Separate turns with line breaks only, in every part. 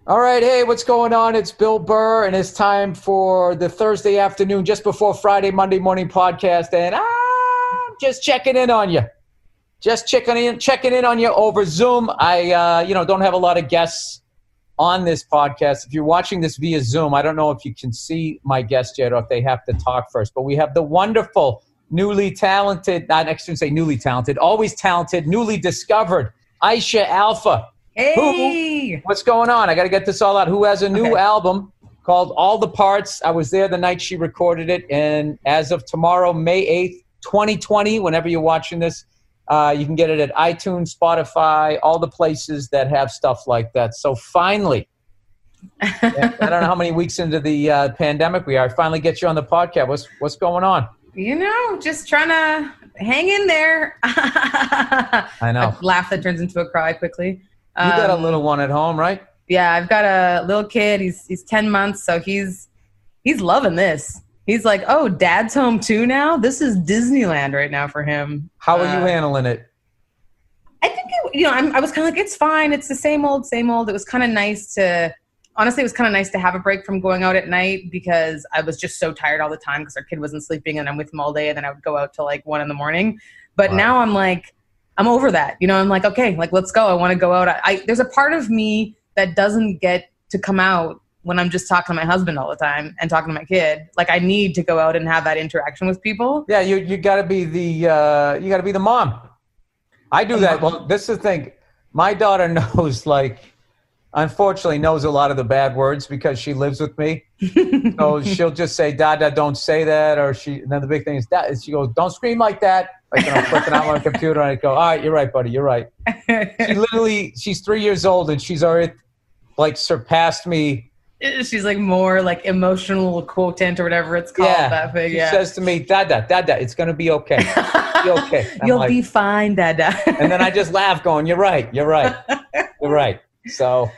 All right, hey, what's going on? It's Bill Burr, and it's time for the Thursday afternoon, just before Friday, Monday morning podcast, and I'm just checking in on you. Just checking in on you over Zoom. I don't have a lot of guests on this podcast. If you're watching this via Zoom, I don't know if you can see my guest yet or if they have to talk first, but we have the wonderful, newly talented, I shouldn't say newly talented, always talented, newly discovered Aisha Alpha.
Hey!
What's going on? I got to get this all out. Who has a new album called All the Parts. I was there the night she recorded it, and as of tomorrow, May 8th, 2020, whenever you're watching this, you can get it at iTunes, Spotify, all the places that have stuff like that. So finally, I don't know how many weeks into the pandemic we are. I finally get you on the podcast. What's going on?
Just trying to hang in there.
I know.
A laugh that turns into a cry quickly.
You got a little one at home, right?
Yeah, I've got a little kid. He's 10 months, so he's loving this. He's like, oh, Dad's home too now? This is Disneyland right now for him.
How are you handling it?
I think, I was kind of like, it's fine. It's the same old, same old. It was kind of nice to have a break from going out at night because I was just so tired all the time because our kid wasn't sleeping and I'm with him all day and then I would go out till like 1 a.m. But now I'm like, I'm over that. I'm like, okay, like, let's go. I want to go out. There's a part of me that doesn't get to come out when I'm just talking to my husband all the time and talking to my kid. Like, I need to go out and have that interaction with people.
Yeah, you got to be the mom. I do that. Well, this is the thing. My daughter knows, unfortunately knows a lot of the bad words because she lives with me. So she'll just say, Dada, don't say that. And then the big thing is that she goes, don't scream like that. Like when I'm flipping out on the computer and I go, all right, you're right, buddy, you're right. She's 3 years old and she's already surpassed me.
She's more emotional quotient or whatever it's called.
Yeah.
That thing.
She says to me, Dada, it's going to be okay. Be okay.
You'll be fine, Dada.
And then I just laugh going, you're right. So.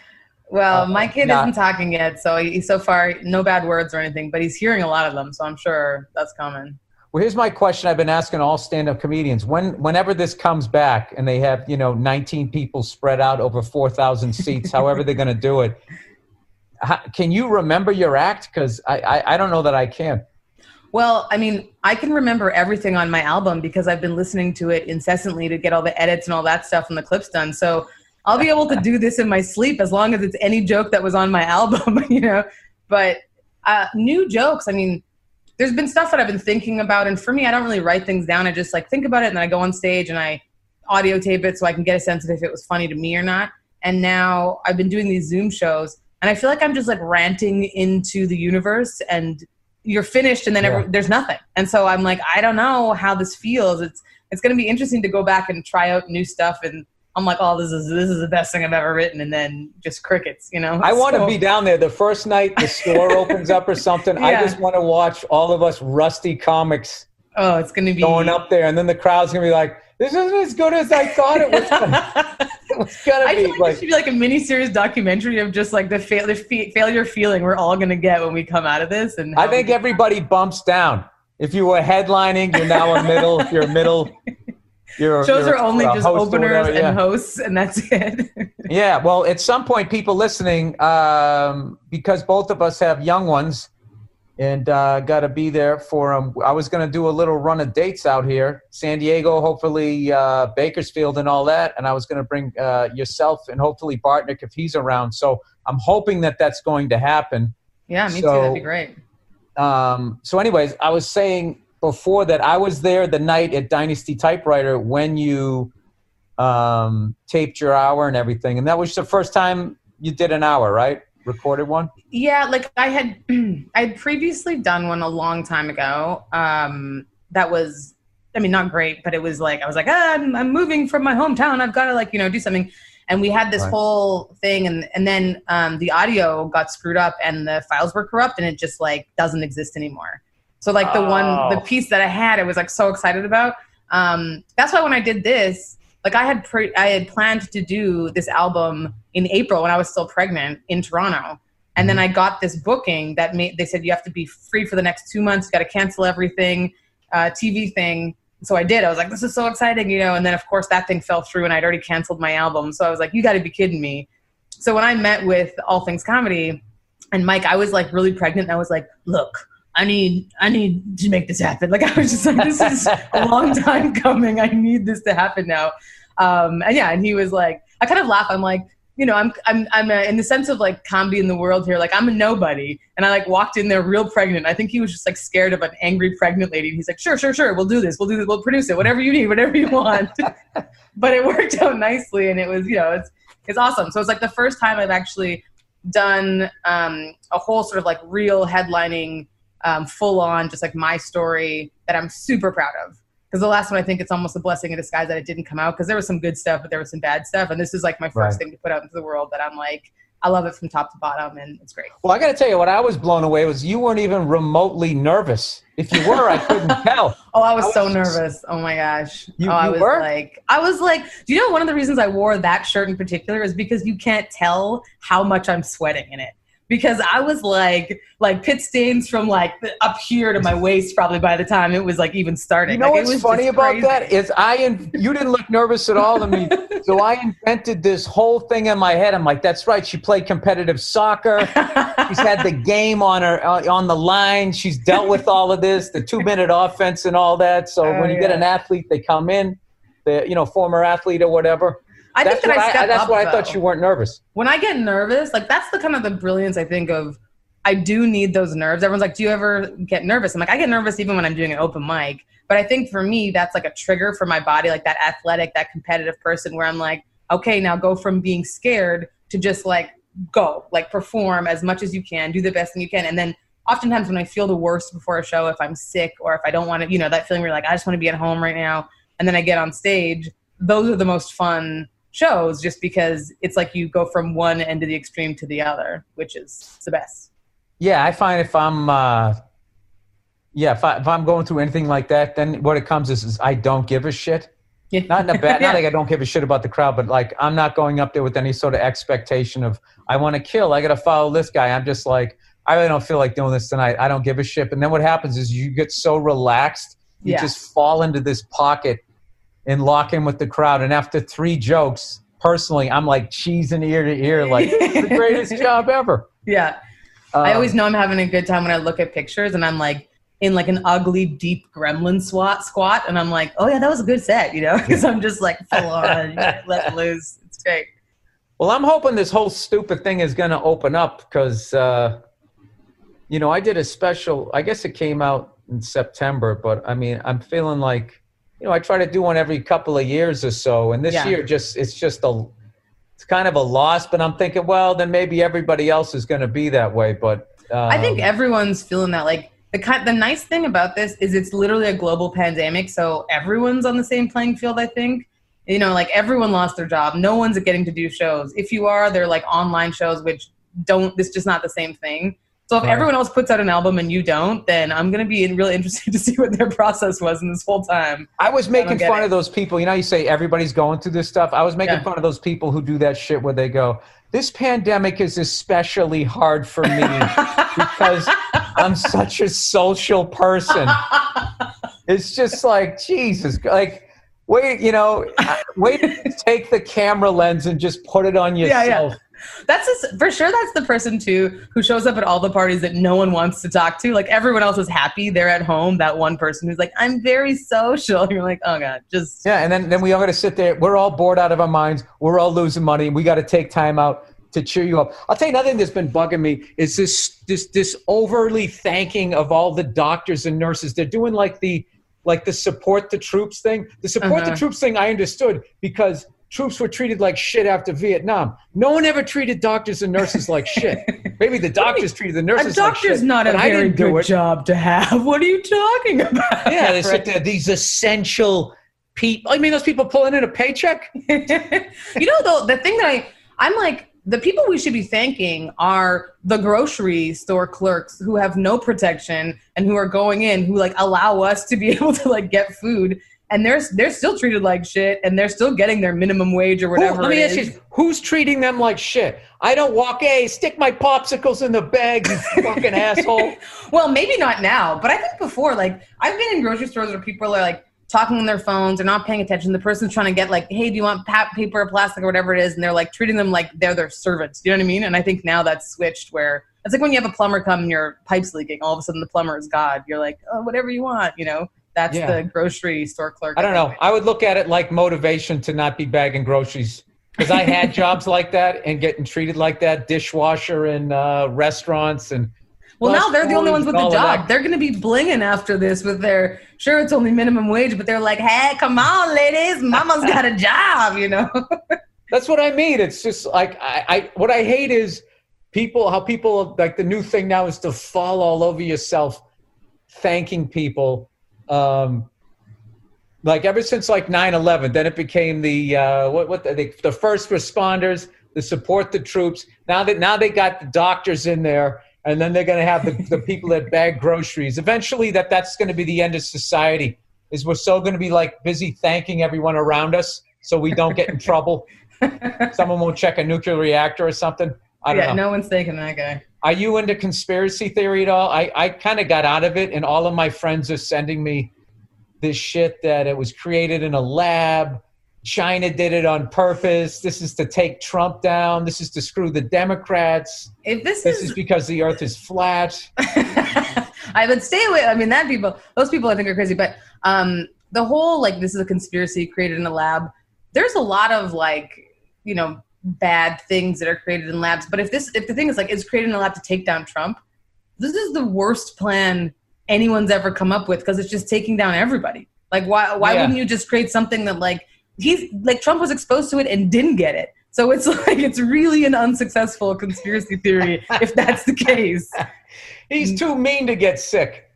Well, my kid isn't talking yet, so far no bad words or anything, but he's hearing a lot of them, so I'm sure that's coming.
Well, here's my question I've been asking all stand-up comedians. Whenever this comes back and they have, 19 people spread out over 4,000 seats, however they're going to do it, can you remember your act? Because I don't know that I can.
Well, I mean, I can remember everything on my album because I've been listening to it incessantly to get all the edits and all that stuff and the clips done. So I'll be able to do this in my sleep as long as it's any joke that was on my album, But new jokes, I mean, there's been stuff that I've been thinking about. And for me, I don't really write things down. I just think about it and then I go on stage and I audio tape it so I can get a sense of if it was funny to me or not. And now I've been doing these Zoom shows and I feel like I'm just ranting into the universe and you're finished and then there's nothing. And so I'm like, I don't know how this feels. It's going to be interesting to go back and try out new stuff. And I'm like, oh, this is the best thing I've ever written. And then just crickets, I
want to be down there the first night the store opens up or something. Yeah. I just want to watch all of us rusty comics.
Oh, it's going to be
going up there. And then the crowd's going to be like, this isn't as good as I thought it was. It's going to be.
I feel like it should be a mini-series documentary of just the failure feeling we're all going to get when we come out of this. And
I think everybody bumps down. If you were headlining, you're now a middle. If you're a middle,
shows are only just openers and hosts, and that's it.
Yeah, well, at some point, people listening, because both of us have young ones, and got to be there for them. I was going to do a little run of dates out here, San Diego, hopefully Bakersfield and all that, and I was going to bring yourself and hopefully Bartnick if he's around. So I'm hoping that that's going to happen.
Yeah, me too. That'd be great.
So anyways, I was saying before that I was there the night at Dynasty Typewriter when you taped your hour and everything. And that was the first time you did an hour, right? Recorded one?
Yeah, I'd previously done one a long time ago. That was, not great, but it was I was I'm moving from my hometown. I've got to do something. And we had this whole thing and then the audio got screwed up and the files were corrupt and it just doesn't exist anymore. So the piece that I had, I was so excited about. That's why when I did this, I had planned to do this album in April when I was still pregnant in Toronto. And then I got this booking that they said you have to be free for the next 2 months. You got to cancel everything, TV thing. So I did. I was like, this is so exciting, And then of course that thing fell through and I'd already canceled my album. So I was like, you got to be kidding me. So when I met with All Things Comedy and Mike, I was like really pregnant. And I was like, look, I need to make this happen. Like, I was just like, this is a long time coming. I need this to happen now. And he was like, I kind of laugh. I'm like, you know, I'm in the sense of like comedy in the world here, like I'm a nobody. And I like walked in there real pregnant. I think he was just like scared of an angry pregnant lady. He's like, sure. We'll do this. We'll produce it. Whatever you need, whatever you want. But it worked out nicely. And it was, you know, it's awesome. So it's like the first time I've actually done a whole sort of like real headlining, full on, just like my story that I'm super proud of. Because the last one, I think it's almost a blessing in disguise that it didn't come out, because there was some good stuff, but there was some bad stuff. And this is like my first thing to put out into the world that I'm like, I love it from top to bottom, and it's great.
Well, I got to tell you, what I was blown away was you weren't even remotely nervous. If you were, I couldn't tell.
I was so nervous. Oh my gosh. I was like, do you know one of the reasons I wore that shirt in particular is because you can't tell how much I'm sweating in it. Because I was like pit stains from like up here to my waist probably by the time it was like even starting.
You know
like,
what's funny about that is you didn't look nervous at all to me. So I invented this whole thing in my head. I'm like, that's right. She played competitive soccer. She's had the game on the line. She's dealt with all of this, the 2-minute offense and all that. So when you get an athlete, they come in, the former athlete or whatever.
That's
why I thought you weren't nervous.
When I get nervous, like that's the kind of the brilliance I think of. I do need those nerves. Everyone's like, do you ever get nervous? I'm like, I get nervous even when I'm doing an open mic. But I think for me, that's like a trigger for my body, like that athletic, that competitive person where I'm like, okay, now go from being scared to just like go, like perform as much as you can, do the best thing you can. And then oftentimes when I feel the worst before a show, if I'm sick or if I don't want to, that feeling where you're like, I just want to be at home right now. And then I get on stage, those are the most fun shows, just because it's like you go from one end of the extreme to the other, which is the best.
Yeah, I find if I'm if I'm going through anything like that, then what it comes is I don't give a shit. Yeah. Not in a bad, not like I don't give a shit about the crowd, but like I'm not going up there with any sort of expectation of I want to kill. I got to follow this guy. I'm just like, I really don't feel like doing this tonight. I don't give a shit. And then what happens is you get so relaxed, you just fall into this pocket and lock in with the crowd. And after 3 jokes, personally, I'm like cheesing ear to ear, like the greatest job ever.
Yeah. I always know I'm having a good time when I look at pictures and I'm like in like an ugly, deep gremlin squat. And I'm like, oh yeah, that was a good set, because I'm just like full on, let loose. It's great.
Well, I'm hoping this whole stupid thing is going to open up because, I did a special, I guess it came out in September, but I mean, I'm feeling like, I try to do one every couple of years or so. And this year it's kind of a loss, but I'm thinking, well, then maybe everybody else is going to be that way. But
I think everyone's feeling that. Like the nice thing about this is it's literally a global pandemic. So everyone's on the same playing field, I think. Like everyone lost their job. No one's getting to do shows. If you are, they're like online shows, which it's just not the same thing. So if everyone else puts out an album and you don't, then I'm going to be really interested to see what their process was in this whole time.
I was making fun of those people. You say everybody's going through this stuff. I was making fun of those people who do that shit where they go, this pandemic is especially hard for me because I'm such a social person. It's just like, Jesus, like, wait to take the camera lens and just put it on yourself.
Yeah. For sure that's the person too who shows up at all the parties that no one wants to talk to. Like everyone else is happy they're at home. That one person who's like, I'm very social. And you're like, oh God, just
and then we all got to sit there. We're all bored out of our minds. We're all losing money. We got to take time out to cheer you up. I'll tell you another thing that's been bugging me is this overly thanking of all the doctors and nurses. They're doing like the support the troops thing. The support the troops thing I understood because troops were treated like shit after Vietnam. No one ever treated doctors and nurses like shit. Maybe the doctors treated the nurses like shit.
A doctor's not a very good job to have. What are you talking about?
Yeah, they sit there, these essential people. I mean, those people pulling in a paycheck.
Though, the thing that I'm like, the people we should be thanking are the grocery store clerks who have no protection and who are going in, who like allow us to be able to like get food. And they're still treated like shit, and they're still getting their minimum wage or whatever.
Let me ask you, who's treating them like shit? I don't walk, hey, stick my popsicles in the bag, you fucking asshole.
Well, maybe not now, but I think before, like, I've been in grocery stores where people are like talking on their phones. They're not paying attention. The person's trying to get like, hey, do you want paper or plastic or whatever it is? And they're like treating them like they're their servants. You know what I mean? And I think now that's switched where it's like when you have a plumber come and your pipe's leaking, all of a sudden the plumber is God. You're like, oh, whatever you want, you know? That's the grocery store clerk.
I don't know. I would look at it like motivation to not be bagging groceries. Because I had jobs like that and getting treated like that, dishwasher in restaurants. And
well, now they're the only ones with the job. They're going to be blinging after this with their, sure, it's only minimum wage, but they're like, hey, come on, ladies, mama's got a job, you know?
That's what I mean. It's just like, what I hate is how people, like the new thing now is to fall all over yourself, thanking people. Like ever since like 9/11, then it became the the first responders, the support the troops. Now they got the doctors in there, and then they're going to have the people that bag groceries. Eventually, that's going to be the end of society. Is we're so going to be like busy thanking everyone around us so we don't get in trouble. Someone won't check a nuclear reactor or something. I don't know.
No one's thanking that guy.
Are you into conspiracy theory at all? I kind of got out of it, and all of my friends are sending me this shit that it was created in a lab. China did it on purpose. This is to take Trump down. This is to screw the Democrats. This is because the earth is flat.
I would stay away. I mean, those people I think are crazy, but the whole, like, this is a conspiracy created in a lab. There's a lot of like, you know, bad things that are created in labs. But if the thing is like, it's created in a lab to take down Trump, this is the worst plan anyone's ever come up with because it's just taking down everybody. Like, why wouldn't you just create something that like Trump was exposed to it and didn't get it? So it's like, it's really an unsuccessful conspiracy theory if that's the case.
He's too mean to get sick.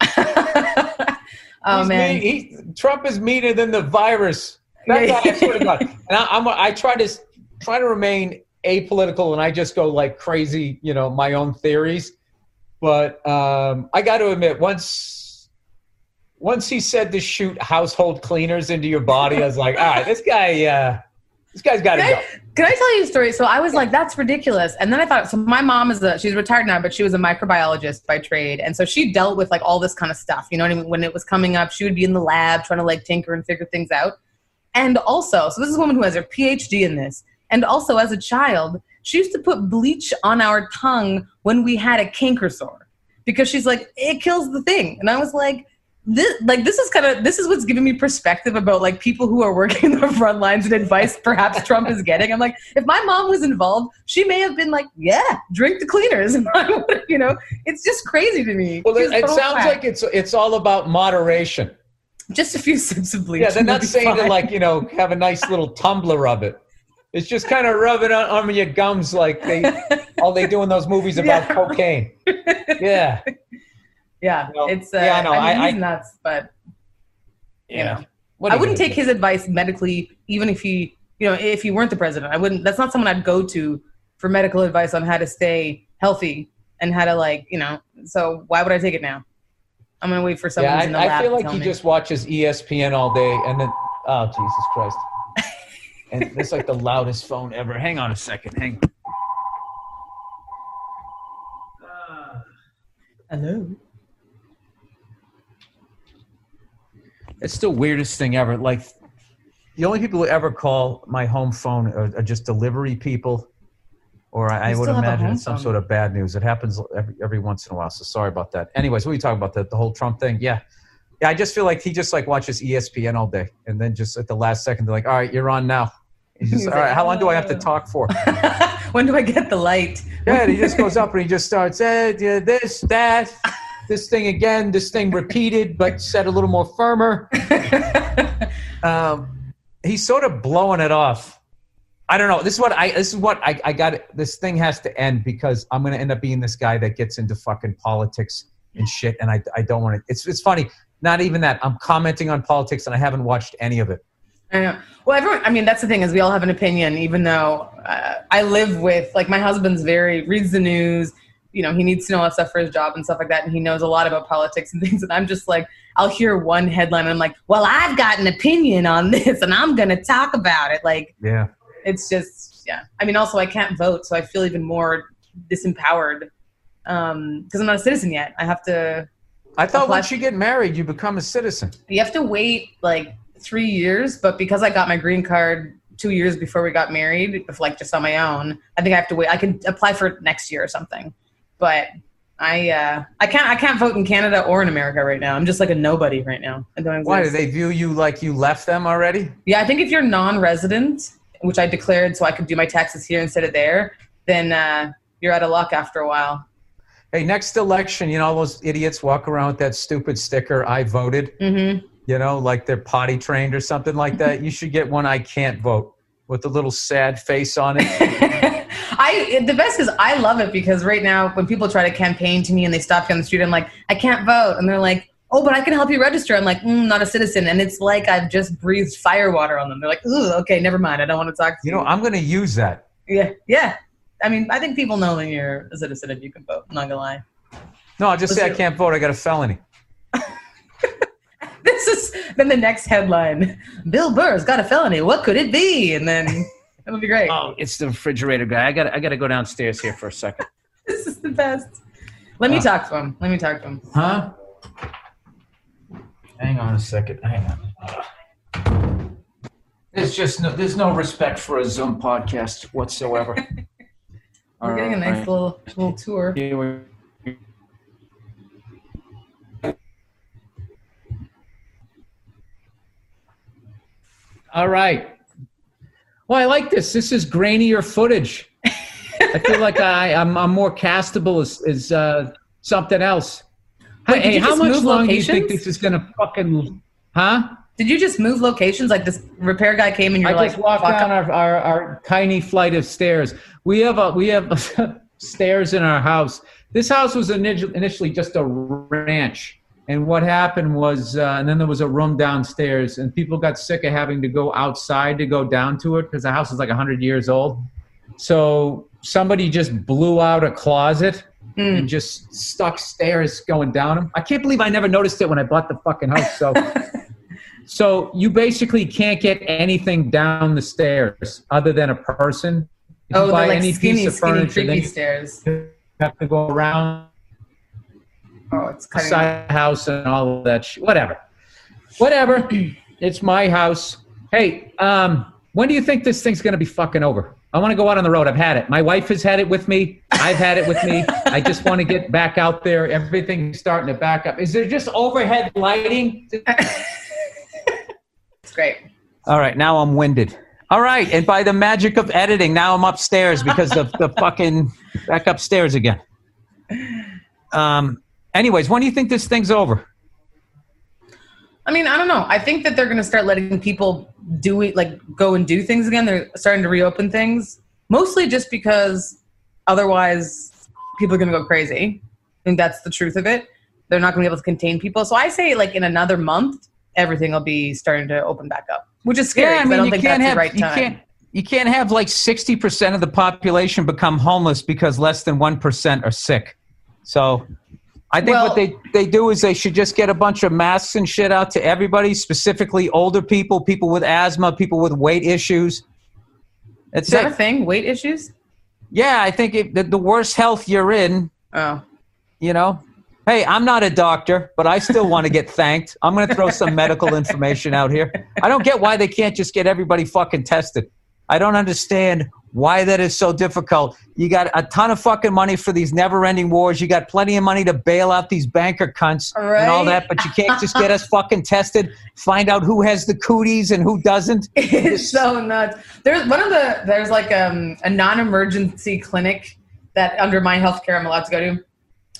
Man.
Trump is meaner than the virus. That guy, I swear to God. And I try to remain apolitical, and I just go like crazy, you know, my own theories. But I got to admit, once he said to shoot household cleaners into your body, I was like, all right, this guy's got to go.
Can I tell you a story? So I was like, that's ridiculous. And then I thought, so my mom she's retired now, but she was a microbiologist by trade. And so she dealt with like all this kind of stuff. You know what I mean? When it was coming up, she would be in the lab trying to like tinker and figure things out. And also, so this is a woman who has her PhD in this. And also as a child, she used to put bleach on our tongue when we had a canker sore because she's like, it kills the thing. And I was like, this is what's giving me perspective about like people who are working in the front lines and advice perhaps Trump is getting. I'm like, if my mom was involved, she may have been like, yeah, drink the cleaners. And you know, it's just crazy to me.
Well, it sounds like it's all about moderation.
Just a few sips of bleach.
Yeah, they're not saying to like, you know, have a nice little tumbler of it. It's just kind of rub it on your gums like all they do in those movies about cocaine. Yeah.
Yeah,
well,
it's he's nuts, but you know, I wouldn't take his advice medically, even if he weren't the president. I wouldn't. That's not someone I'd go to for medical advice on how to stay healthy and how to like, you know. So why would I take it now? I'm gonna wait for someone in the lab.
I feel like he just watches ESPN all day, and then Jesus Christ, and it's like the loudest phone ever. Hang on a second. Hang on.
Hello.
It's the weirdest thing ever. Like, the only people who ever call my home phone are just delivery people, or I would imagine it's some sort of bad news. It happens every once in a while, so sorry about that. Anyways, what are you talking about? The whole Trump thing? Yeah, I just feel like he just like watches ESPN all day, and then just at the last second, they're like, all right, you're on now. He's just, all right, how long do I have to talk for?
When do I get the light?
Yeah, he just goes up and he just starts, this, that. This thing again, this thing repeated, but said a little more firmer. He's sort of blowing it off. I don't know. This is what I got. This thing has to end because I'm going to end up being this guy that gets into fucking politics and shit. And I don't want to. It's funny. Not even that. I'm commenting on politics and I haven't watched any of it.
I know. Well, that's the thing is we all have an opinion, even though I live with, like, my husband's reads the news. You know, he needs to know all that stuff for his job and stuff like that. And he knows a lot about politics and things. And I'm just like, I'll hear one headline and I'm like, well, I've got an opinion on this and I'm going to talk about it. Like,
yeah,
it's just, yeah. I mean, also I can't vote. So I feel even more disempowered because I'm not a citizen yet. I have to.
I thought once you get married, you become a citizen.
You have to wait like 3 years, but because I got my green card 2 years before we got married, like just on my own, I think I have to wait. I can apply for it next year or something, but I can't vote in Canada or in America right now. I'm just like a nobody right now. I don't exist.
Why do they view you like you left them already?
Yeah, I think if you're non-resident, which I declared so I could do my taxes here instead of there, then you're out of luck after a while.
Hey, next election, you know, all those idiots walk around with that stupid sticker, I voted, you know, like they're potty trained or something like that. You should get one, I can't vote, with a little sad face on it.
The best is I love it because right now when people try to campaign to me and they stop me on the street, I'm like, I can't vote. And they're like, oh, but I can help you register. I'm like, not a citizen. And it's like I've just breathed fire water on them. They're like, ooh, okay, never mind. I don't want to talk to you.
You know, I'm going to use that.
Yeah. I mean, I think people know when you're a citizen if you can vote. I'm not going to lie.
No, I'll just say I can't vote. I got a felony.
This is then the next headline. Bill Burr's got a felony. What could it be? And then it'll be great.
Oh, it's the refrigerator guy. I got to go downstairs here for a second.
This is the best. Let me talk to him.
Huh? Hang on a second. Hang on. There's no respect for a Zoom podcast whatsoever.
We're getting a nice little tour.
All right. Well, I like this. This is grainier footage. I feel like I'm more castable as something else.
Wait,
hey, how much longer do you
locations?
think this is going to fucking... Huh?
Did you just move locations? Like this repair guy came and you're
I just walked down our tiny flight of stairs. We have stairs in our house. This house was initially just a ranch. And what happened was, and then there was a room downstairs, and people got sick of having to go outside to go down to it because the house is like 100 years old. So somebody just blew out a closet and just stuck stairs going down them. I can't believe I never noticed it when I bought the fucking house. So you basically can't get anything down the stairs other than a person. If you buy
they're like
any
skinny,
piece of furniture,
creepy
then you
stairs.
have to go around
It's
the side of the house and all of that shit. Whatever. It's my house. Hey, when do you think this thing's going to be fucking over? I want to go out on the road. I've had it. My wife has had it with me. I've had it with me. I just want to get back out there. Everything's starting to back up. Is there just overhead lighting?
It's great.
All right, now I'm winded. All right, and by the magic of editing, now I'm upstairs because of the fucking back upstairs again. Anyways, when do you think this thing's over?
I mean, I don't know. I think that they're going to start letting people do it, like go and do things again. They're starting to reopen things, mostly just because otherwise people are going to go crazy. I think that's the truth of it. They're not going to be able to contain people. So I say like in another month, everything will be starting to open back up, which is scary.
Yeah, I mean,
I don't think that's the right time.
You can't have like 60% of the population become homeless because less than 1% are sick. So I think what they do is they should just get a bunch of masks and shit out to everybody, specifically older people, people with asthma, people with weight issues.
Is that a thing? Weight issues?
Yeah, I think the worse health you're in, you know. Hey, I'm not a doctor, but I still want to get thanked. I'm going to throw some medical information out here. I don't get why they can't just get everybody fucking tested. I don't understand why that is so difficult. You got a ton of fucking money for these never-ending wars. You got plenty of money to bail out these banker cunts and all that, but you can't just get us fucking tested, find out who has the cooties and who doesn't.
It's so nuts. There's like a non-emergency clinic that under My Healthcare I'm allowed to go to,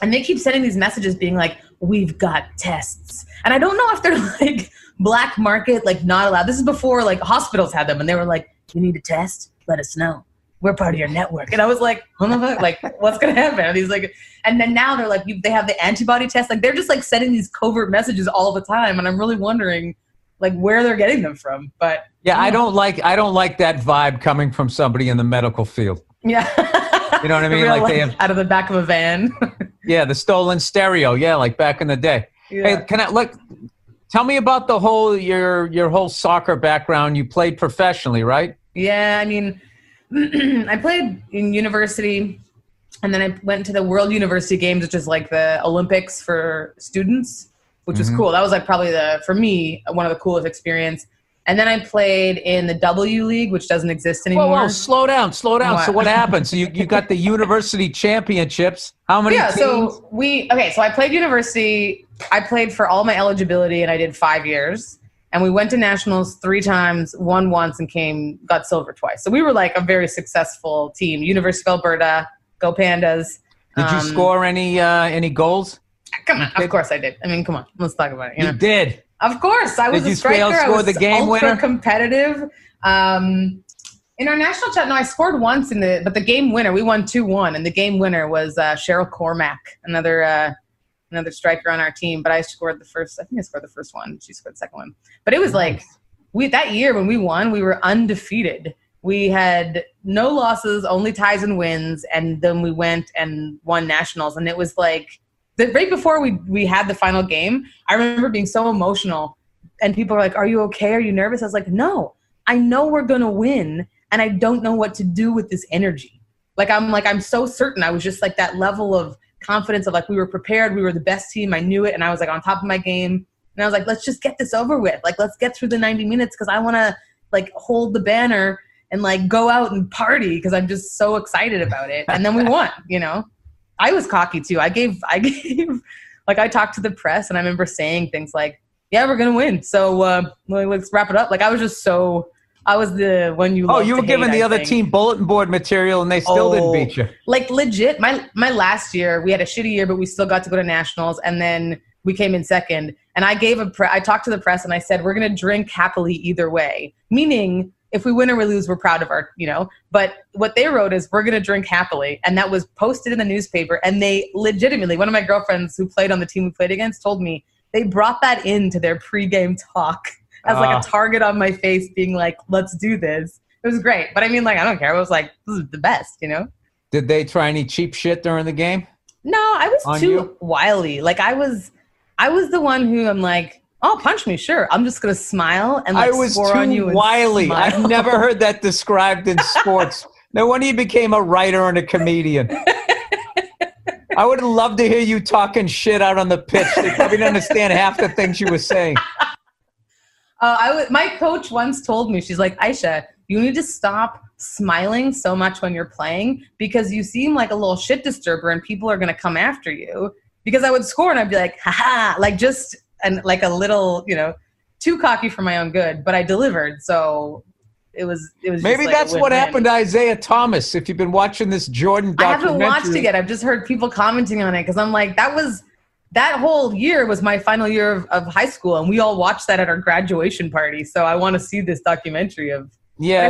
and they keep sending these messages being like, we've got tests. And I don't know if they're like black market, like not allowed. This is before like hospitals had them, and they were like, you need a test? Let us know. We're part of your network. And I was like, like, what's going to happen? And he's like, and then now they're like, they have the antibody test. Like, they're just like sending these covert messages all the time. And I'm really wondering like where they're getting them from. But
yeah, I don't like that vibe coming from somebody in the medical field.
Yeah.
You know what I mean?
Like they have out of the back of a van.
Yeah. The stolen stereo. Yeah. Like back in the day. Yeah. Hey, tell me about the whole, your whole soccer background. You played professionally, right?
Yeah. I mean, I played in university, and then I went to the World University Games, which is like the Olympics for students, which was cool. That was like probably for me, one of the coolest experience. And then I played in the W League, which doesn't exist anymore.
Whoa, slow down.
What?
So what happened? So you got the university championships. How many teams?
So I played university. I played for all my eligibility, and I did 5 years. And we went to nationals 3 times, won once, and got silver twice. So we were like a very successful team. University of Alberta, go Pandas.
Did you score any goals?
Come on, of course I did. I mean, come on, let's talk about it.
You did.
Of course, I was a striker. I was
the game winner?
Competitive. In our national chat, no, I scored once but the game winner, we won 2-1, and the game winner was Cheryl Cormack, another striker on our team. But I scored the first. I think I scored the first one. She scored the second one. But it was like that year when we won, we were undefeated. We had no losses, only ties and wins, and then we went and won nationals, and it was like. Right before we had the final game, I remember being so emotional, and people were like, "Are you okay? Are you nervous?" I was like, "No, I know we're gonna win, and I don't know what to do with this energy." I'm so certain. I was just like that level of confidence of like we were prepared, we were the best team. I knew it, and I was like on top of my game, and I was like, "Let's just get this over with. Like, let's get through the 90 minutes because I want to like hold the banner and like go out and party because I'm just so excited about it." And then we won, I was cocky too. I gave like I talked to the press, and I remember saying things like, "Yeah, we're gonna win. So let's wrap it up." Like I was the one you.
Oh, you were giving the other team bulletin board material, and they still didn't beat you.
Like legit, my last year we had a shitty year, but we still got to go to nationals, and then we came in second. And I talked to the press, and I said, "We're gonna drink happily either way," meaning. If we win or we lose, we're proud of but what they wrote is we're going to drink happily. And that was posted in the newspaper. And they legitimately, one of my girlfriends who played on the team we played against told me they brought that into their pregame talk as like a target on my face being like, let's do this. It was great. But I mean, like, I don't care. I was like, this is the best,
Did they try any cheap shit during the game?
No, I was too wily. Like I was the one who I'm like, oh, punch me, sure. I'm just gonna smile and like score on you.
I was too wily.
Smile.
I've never heard that described in sports. No wonder you became a writer and a comedian. I would love to hear you talking shit out on the pitch. They probably didn't understand half the things you were saying.
My coach once told me, she's like, Aisha, you need to stop smiling so much when you're playing because you seem like a little shit disturber and people are gonna come after you. Because I would score and I'd be like, haha, like just. And like a little, too cocky for my own good, but I delivered. So it was
maybe that's what happened to Isaiah Thomas. If you've been watching this Jordan documentary.
I haven't watched it yet. I've just heard people commenting on it because I'm like, that whole year was my final year of high school, and we all watched that at our graduation party. So I want to see this documentary of.
Yeah,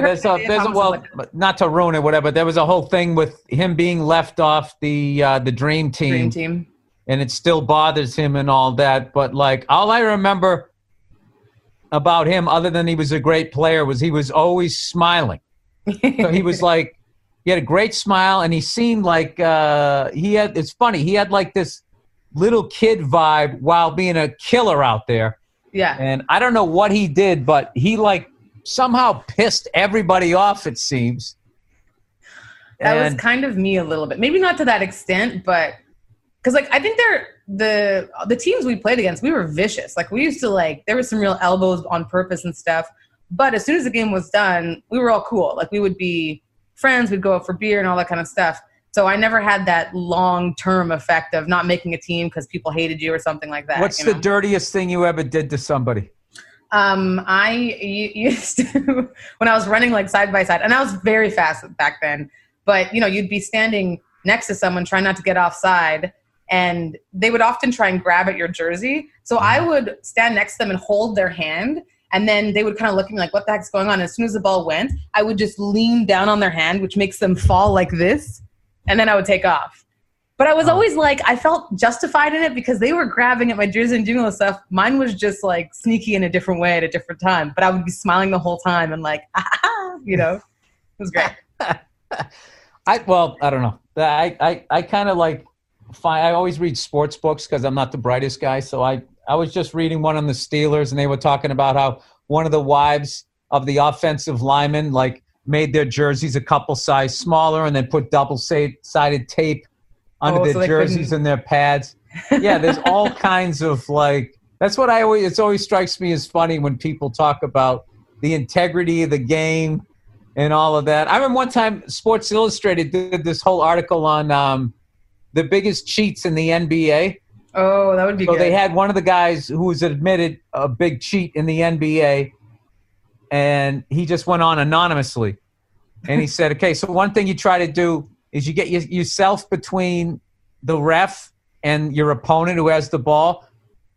not to ruin it, whatever. There was a whole thing with him being left off the Dream Team.
Dream Team.
And it still bothers him and all that. But, like, all I remember about him, other than he was a great player, was he was always smiling. So he was like, he had a great smile, and he seemed like it's funny, he had like this little kid vibe while being a killer out there.
Yeah.
And I don't know what he did, but he, like, somehow pissed everybody off, it seems.
That was kind of me a little bit. Maybe not to that extent, but... Because, like, I think the teams we played against, we were vicious. Like, we used to, like, there were some real elbows on purpose and stuff. But as soon as the game was done, we were all cool. Like, we would be friends. We'd go out for beer and all that kind of stuff. So I never had that long-term effect of not making a team because people hated you or something like that.
What's the dirtiest thing you ever did to somebody?
I used to, when I was running, like, side by side, and I was very fast back then. But, you'd be standing next to someone trying not to get offside, and they would often try and grab at your jersey. So I would stand next to them and hold their hand, and then they would kind of look at me like, what the heck's going on? As soon as the ball went, I would just lean down on their hand, which makes them fall like this, and then I would take off. But I was always like, I felt justified in it because they were grabbing at my jersey and doing all this stuff. Mine was just like sneaky in a different way at a different time, but I would be smiling the whole time and like, it was great.
I don't know. I kind of like, I always read sports books because I'm not the brightest guy. So I was just reading one on the Steelers, and they were talking about how one of the wives of the offensive linemen like made their jerseys a couple size smaller and then put double-sided tape under their jerseys and their pads. Yeah, there's all kinds of like. That's what it always strikes me as funny when people talk about the integrity of the game and all of that. I remember one time Sports Illustrated did this whole article on the biggest cheats in the NBA.
Oh, that would be good.
So they had one of the guys who was admitted a big cheat in the NBA, and he just went on anonymously. And he said, okay, so one thing you try to do is you get yourself between the ref and your opponent who has the ball,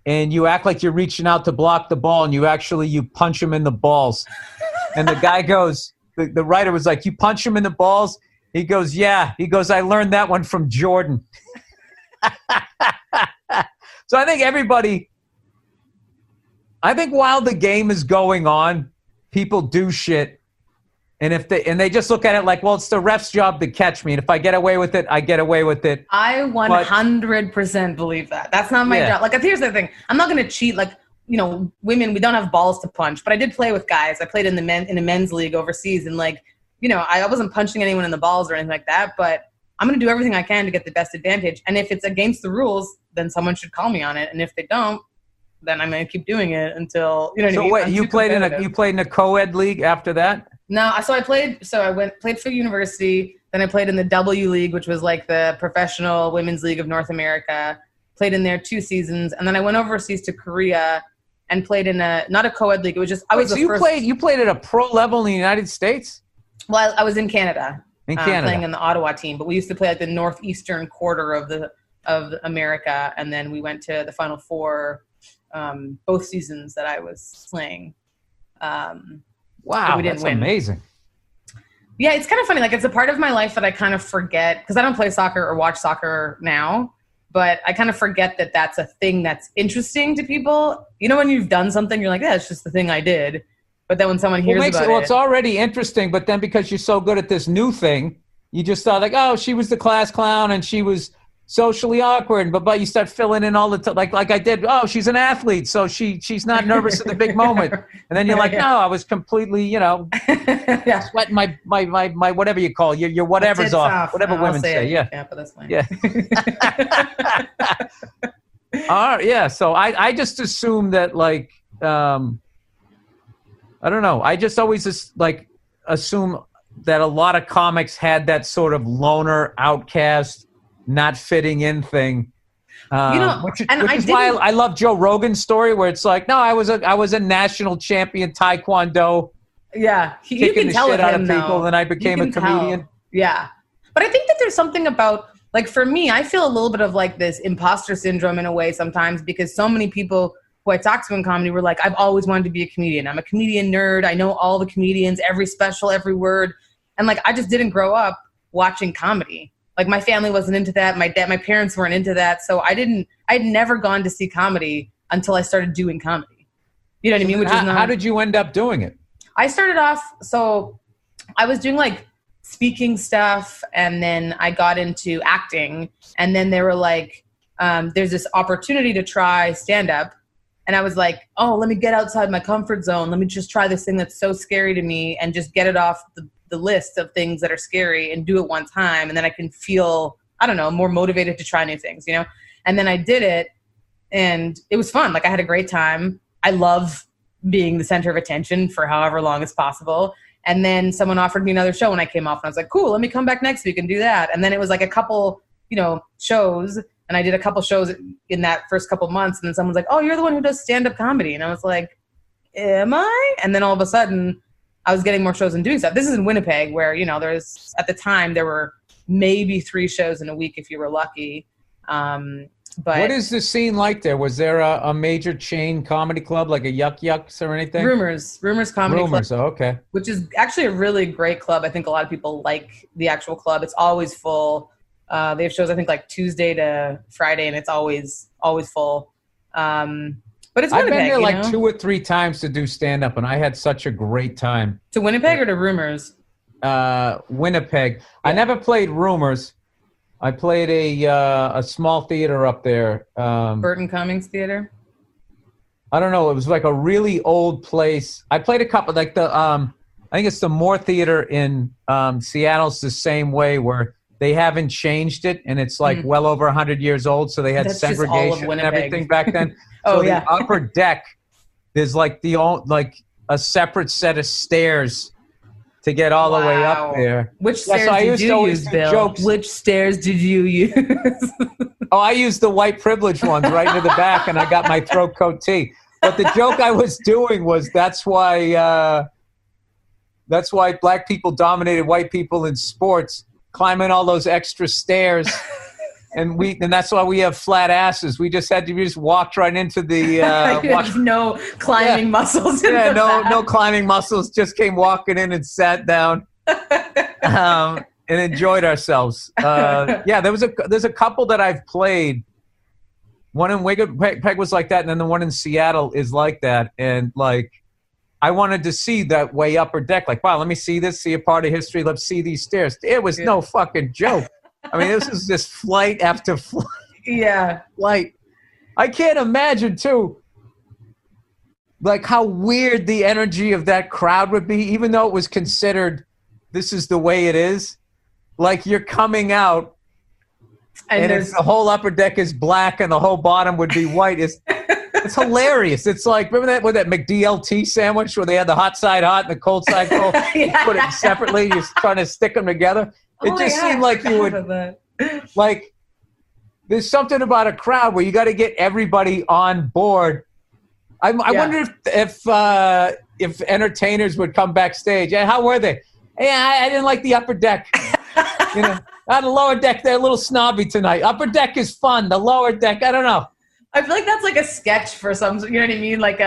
and you act like you're reaching out to block the ball, and you punch him in the balls. And the guy goes, the writer was like, you punch him in the balls? He goes, yeah. He goes, I learned that one from Jordan. So I think while the game is going on, people do shit. And they just look at it like, well, it's the ref's job to catch me. And if I get away with it, I get away with it.
I 100% believe that. That's not my job. Like, here's the thing. I'm not going to cheat. Like, women, we don't have balls to punch. But I did play with guys. I played in a men's league overseas. And, like, I wasn't punching anyone in the balls or anything like that. But I'm going to do everything I can to get the best advantage. And if it's against the rules, then someone should call me on it. And if they don't, then I'm going to keep doing it until, what I mean?
Wait, you played in a co-ed league after that?
No, I played for university, then I played in the W League, which was like the professional women's league of North America. Played in there 2 seasons, and then I went overseas to Korea and played in not a co-ed league. It was just
you played at a pro level in the United States?
Well, I was in Canada.
Playing
in the Ottawa team, but we used to play like the northeastern quarter of America, and then we went to the Final Four both seasons that I was playing.
Wow, that's amazing.
Yeah, it's kind of funny. Like, it's a part of my life that I kind of forget because I don't play soccer or watch soccer now, but I kind of forget that that's a thing that's interesting to people. When you've done something, you're like, yeah, it's just the thing I did. But then when someone hears about it,
it's already interesting. But then because you're so good at this new thing, you just thought like, oh, she was the class clown and she was socially awkward, but you start filling in all the like I did. Oh, she's an athlete, so she's not nervous in the big moment. And then you're like, no, I was completely, sweating my whatever you call your whatever's off, whatever women say. Yeah,
but that's fine.
Yeah. All right, yeah. So I just assume that like I don't know. I just always just like assume that a lot of comics had that sort of loner outcast, not fitting in thing, which is why I love Joe Rogan's story where it's like, no, I was a national champion taekwondo.
Yeah,
you can tell shit out of people, and I became a comedian.
Tell. Yeah, but I think that there's something about, like, for me, I feel a little bit of like this imposter syndrome in a way sometimes because so many people who I talked to in comedy were like, I've always wanted to be a comedian. I'm a comedian nerd. I know all the comedians, every special, every word, and like I just didn't grow up watching comedy. Like, my family wasn't into that. My parents weren't into that. So I'd never gone to see comedy until I started doing comedy. You know what I mean?
How did you end up doing it?
I started off, so I was doing like speaking stuff, and then I got into acting, and then they were like, there's this opportunity to try stand-up. And I was like, oh, let me get outside my comfort zone. Let me just try this thing that's so scary to me and just get it off the list of things that are scary and do it one time. And then I can feel, I don't know, more motivated to try new things, And then I did it, and it was fun. Like, I had a great time. I love being the center of attention for however long as possible. And then someone offered me another show when I came off, and I was like, cool, let me come back next week and do that. And then it was like a couple, shows, and I did a couple shows in that first couple months. And then someone's like, oh, you're the one who does stand-up comedy. And I was like, am I? And then all of a sudden I was getting more shows and doing stuff. This is in Winnipeg where, there's, at the time, there were maybe 3 shows in a week if you were lucky. But
what is the scene like there? Was there a major chain comedy club, like a Yuck Yucks or anything?
Rumors Comedy Club.
Oh, okay.
Which is actually a really great club. I think a lot of people like the actual club. It's always full. They have shows, I think, like Tuesday to Friday, and it's always full. But it's Winnipeg.
I've been there like 2 or 3 times to do stand-up, and I had such a great time.
To Winnipeg or to Rumors?
Winnipeg. Yeah. I never played Rumors. I played a small theater up there.
Burton Cummings Theater?
I don't know. It was like a really old place. I played a couple, like I think it's the Moore Theater in Seattle's the same way, where they haven't changed it, and it's like well over 100 years old, so they had segregation and everything back then. So the upper deck, there's like a separate set of stairs to get all the way up there.
Which stairs did you use, Bill? Which stairs did you use?
Oh, I used the white privilege ones right into the back, and I got my throat coat tee. But the joke I was doing was that's why black people dominated white people in sports, climbing all those extra stairs. And that's why we have flat asses. We just walked right into the
no climbing muscles.
No climbing muscles. Just came walking in and sat down, and enjoyed ourselves. There's a couple that I've played. One in Wigan, Peg was like that, and then the one in Seattle is like that. And like, I wanted to see that way upper deck. Like, wow, let me see this. See a part of history. Let's see these stairs. It was no fucking joke. I mean, this is just flight after flight.
Yeah.
Flight. I can't imagine, too, like how weird the energy of that crowd would be, even though it was considered this is the way it is. Like, you're coming out, and if the whole upper deck is black and the whole bottom would be white, it's hilarious. It's like, remember that with that McDLT sandwich where they had the hot side hot and the cold side cold? You put it separately, you're trying to stick them together. It just seemed like you would, like, there's something about a crowd where you got to get everybody on board. I wonder if entertainers would come backstage. Yeah, how were they? Yeah, I didn't like the upper deck. The lower deck, they're a little snobby tonight. Upper deck is fun. The lower deck, I don't know.
I feel like that's like a sketch for some, you know what I mean? Like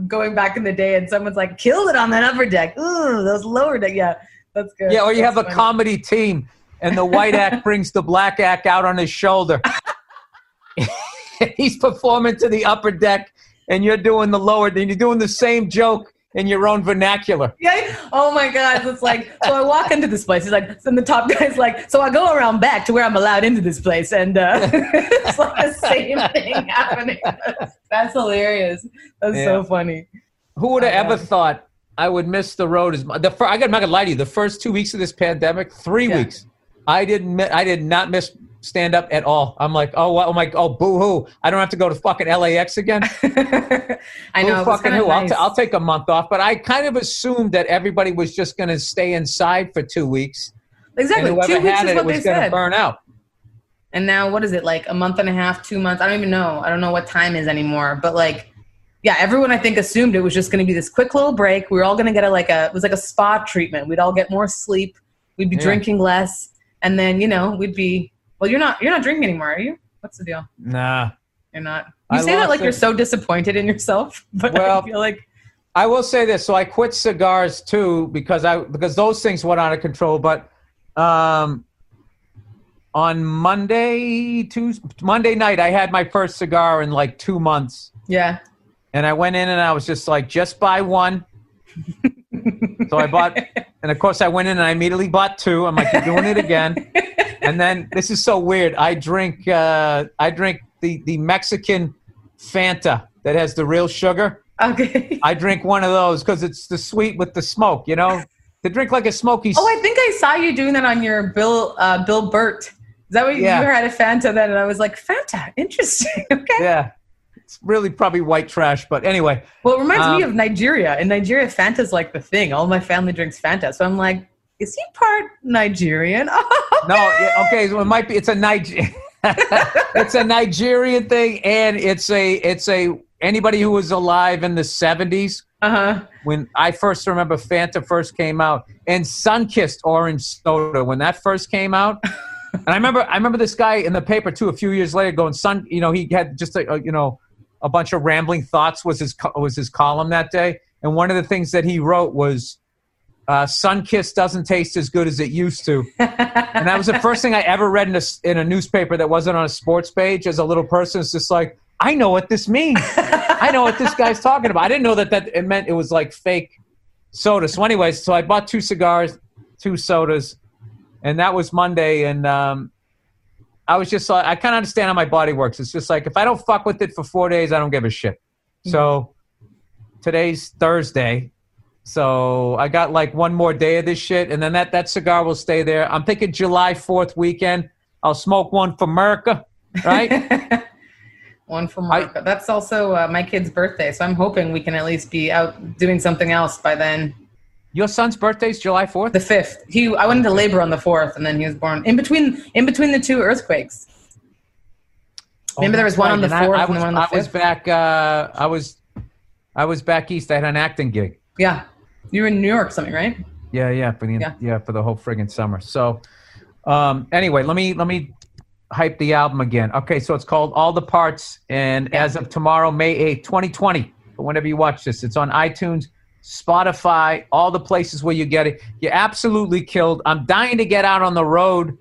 going back in the day and someone's like, killed it on that upper deck. Ooh, those lower deck, yeah. That's good.
Yeah, or you have a comedy team, and the white act brings the black act out on his shoulder. He's performing to the upper deck, and you're doing the lower. Then you're doing the same joke in your own vernacular.
Yeah. Oh my God! It's like, so I walk into this place. He's like, and the top guy's like, so I go around back to where I'm allowed into this place, and it's like the same thing happening. That's hilarious. That's so funny.
Who would have ever thought I would miss the road? I'm not gonna lie to you. The first 2 weeks of this pandemic, 3 weeks, I did not miss stand up at all. I'm like, boo hoo! I don't have to go to fucking LAX again.
I know.
Fucking who?
Nice.
I'll take a month off. But I kind of assumed that everybody was just gonna stay inside for 2 weeks.
Exactly.
And
2 weeks is what
was gonna burn out.
And now, what is it, like a month and a half, 2 months? I don't even know. I don't know what time is anymore. But like, yeah, everyone I think assumed it was just going to be this quick little break. We were all going to get it was like a spa treatment. We'd all get more sleep. We'd be drinking less, and then we'd be. Well, you're not drinking anymore, are you? What's the deal?
Nah,
you're not. You say that like you're so disappointed in yourself, but I feel like.
I will say this. So I quit cigars too because those things went out of control. But on Monday night, I had my first cigar in like 2 months.
Yeah.
And I went in and I was just like, just buy one. So I bought, and of course I went in and I immediately bought two. I'm like, you're doing it again. And then this is so weird. I drink the Mexican Fanta that has the real sugar.
Okay.
I drink one of those because it's the sweet with the smoke, To drink like a smoky.
Oh, I think I saw you doing that on your Bill Burt. Is that what you had a Fanta then? And I was like, Fanta, interesting. Okay.
Yeah. It's really probably white trash, but anyway.
Well, it reminds me of Nigeria. In Nigeria, Fanta's like the thing. All my family drinks Fanta. So I'm like, is he part Nigerian? Oh, okay.
No, okay. So it might be. It's a it's a Nigerian thing, and it's a anybody who was alive in the 70s. When I first remember Fanta first came out, and Sunkist orange soda when that first came out. And I remember this guy in the paper too. A few years later, going he had just a bunch of rambling thoughts was his column that day, and one of the things that he wrote was. Sunkist doesn't taste as good as it used to. And that was the first thing I ever read in a newspaper that wasn't on a sports page as a little person. It's just like, I know what this means. I know what this guy's talking about. I didn't know that it meant it was like fake soda. So anyways, so I bought 2 cigars, 2 sodas, and that was Monday. And I was just like, I kind of understand how my body works. It's just like, if I don't fuck with it for 4 days, I don't give a shit. So today's Thursday. So I got like one more day of this shit, and then that cigar will stay there. I'm thinking July 4th weekend. I'll smoke one for America, right?
One for Mark. That's also my kid's birthday, so I'm hoping we can at least be out doing something else by then.
Your son's birthday is July 4th?
The 5th. I went into labor on the 4th, and then he was born in between the two earthquakes. Remember there was one on the 4th and one on the 5th?
I was back east. I had an acting gig.
Yeah. You were in New York or something, right?
Yeah, for the whole friggin' summer. So anyway, let me hype the album again. Okay, so it's called All the Parts, and as of tomorrow, May 8th, 2020, or whenever you watch this, it's on iTunes, Spotify, all the places where you get it. You absolutely killed. I'm dying to get out on the road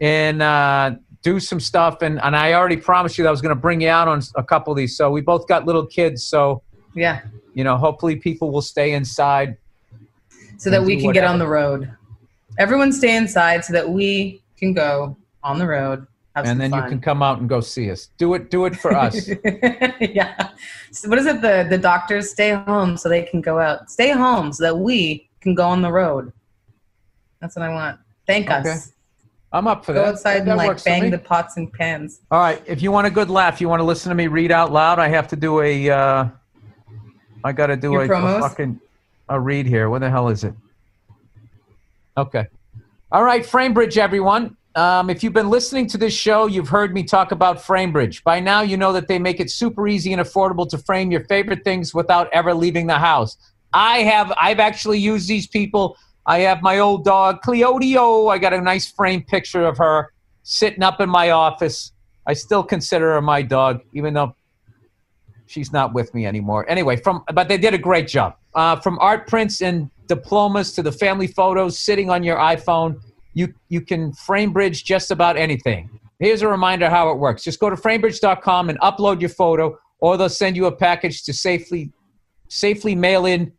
and do some stuff, and I already promised you that I was going to bring you out on a couple of these. So we both got little kids, so hopefully people will stay inside
so that we can get on the road. Everyone stay inside so that we can go on the road.
And then fun. You can come out and go see us. Do it for us.
Yeah. So what is it? The doctors stay home so they can go out. Stay home so that we can go on the road. That's what I want. Thank us.
I'm up for
go
that.
Go outside and bang the pots and pans.
All right. If you want a good laugh, you want to listen to me read out loud, I have to do I got to do a read here. What the hell is it? Okay. All right. FrameBridge, everyone. If you've been listening to this show, you've heard me talk about FrameBridge. By now, you know that they make it super easy and affordable to frame your favorite things without ever leaving the house. I've actually used these people. I have my old dog, Cleodio. I got a nice framed picture of her sitting up in my office. I still consider her my dog, even though she's not with me anymore. Anyway, but they did a great job. From art prints and diplomas to the family photos sitting on your iPhone, you can FrameBridge just about anything. Here's a reminder how it works. Just go to framebridge.com and upload your photo, or they'll send you a package to safely mail in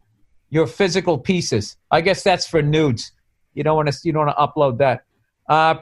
your physical pieces. I guess that's for nudes. You don't want to upload that.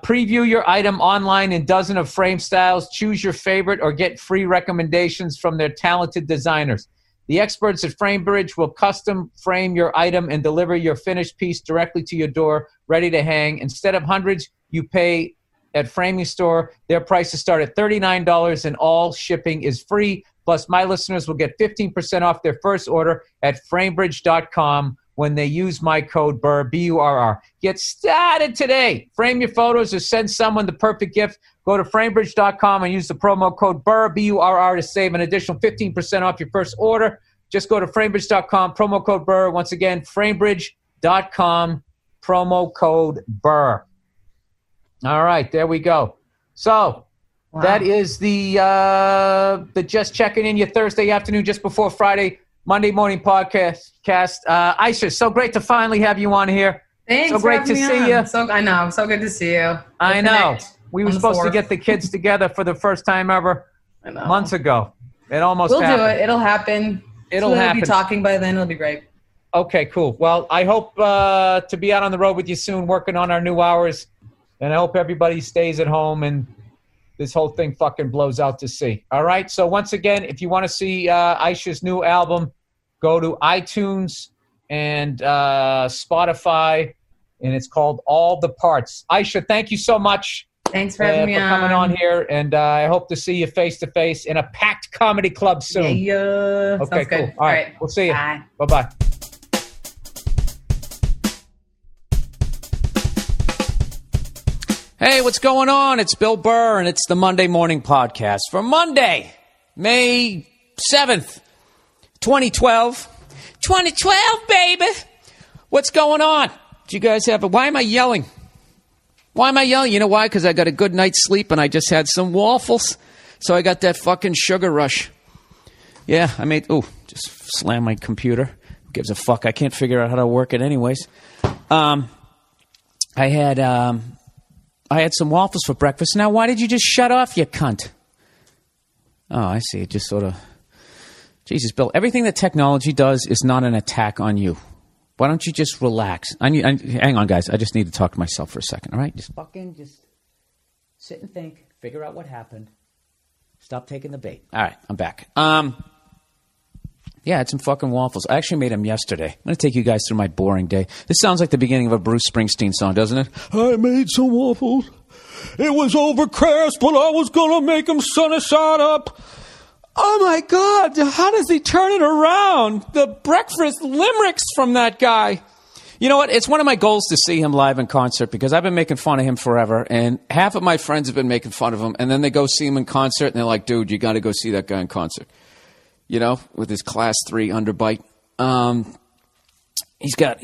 Preview your item online in dozens of frame styles. Choose your favorite or get free recommendations from their talented designers. The experts at FrameBridge will custom frame your item and deliver your finished piece directly to your door, ready to hang. Instead of hundreds you pay at Framing Store, their prices start at $39 and all shipping is free. Plus, my listeners will get 15% off their first order at framebridge.com when they use my code BURR, B-U-R-R. Get started today. Frame your photos or send someone the perfect gift. Go to framebridge.com and use the promo code BURR, B-U-R-R, to save an additional 15% off your first order. Just go to framebridge.com, promo code BURR. Once again, framebridge.com, promo code BURR. All right, there we go. So that is the Just Checking In your Thursday afternoon, just before Friday, Monday morning podcast. Aisha, so great to finally have you on here.
Thanks.
So great to see you.
I know. So good to see you.
I know. We were supposed to get the kids together for the first time ever months ago. It almost happened.
We'll do it. It'll happen. We'll be talking by then. It'll be great.
Okay, cool. Well, I hope to be out on the road with you soon, working on our new hours. And I hope everybody stays at home and this whole thing fucking blows out to sea. All right? So once again, if you want to see Aisha's new album, go to iTunes and Spotify, and it's called All the Parts. Aisha, thank you so much.
Thanks for having me
for coming on here, and I hope to see you face-to-face in a packed comedy club soon.
Yeah.
Okay,
sounds
cool.
good.
All right. We'll see you.
Bye.
Bye-bye. Hey, what's going on? It's Bill Burr, and it's the Monday Morning Podcast for Monday, May 7th, 2012. 2012, baby! What's going on? Do you guys have why am I yelling? Why am I yelling? You know why? Because I got a good night's sleep, and I just had some waffles, so I got that fucking sugar rush. Yeah, just slam my computer. Who gives a fuck? I can't figure out how to work it anyways. I had some waffles for breakfast. Now, why did you just shut off, you cunt? Oh, I see. It just sort of... Jesus, Bill, everything that technology does is not an attack on you. Why don't you just relax? Hang on, guys. I just need to talk to myself for a second, all right? Just sit and think. Figure out what happened. Stop taking the bait. All right, I'm back. Yeah, I had some fucking waffles. I actually made them yesterday. I'm going to take you guys through my boring day. This sounds like the beginning of a Bruce Springsteen song, doesn't it? I made some waffles. It was overcast, but I was going to make them sunny side up. Oh my God, how does he turn it around? The breakfast limericks from that guy. You know what? It's one of my goals to see him live in concert because I've been making fun of him forever. And half of my friends have been making fun of him. And then they go see him in concert and they're like, dude, you got to go see that guy in concert. You know, with his class 3 underbite. He's got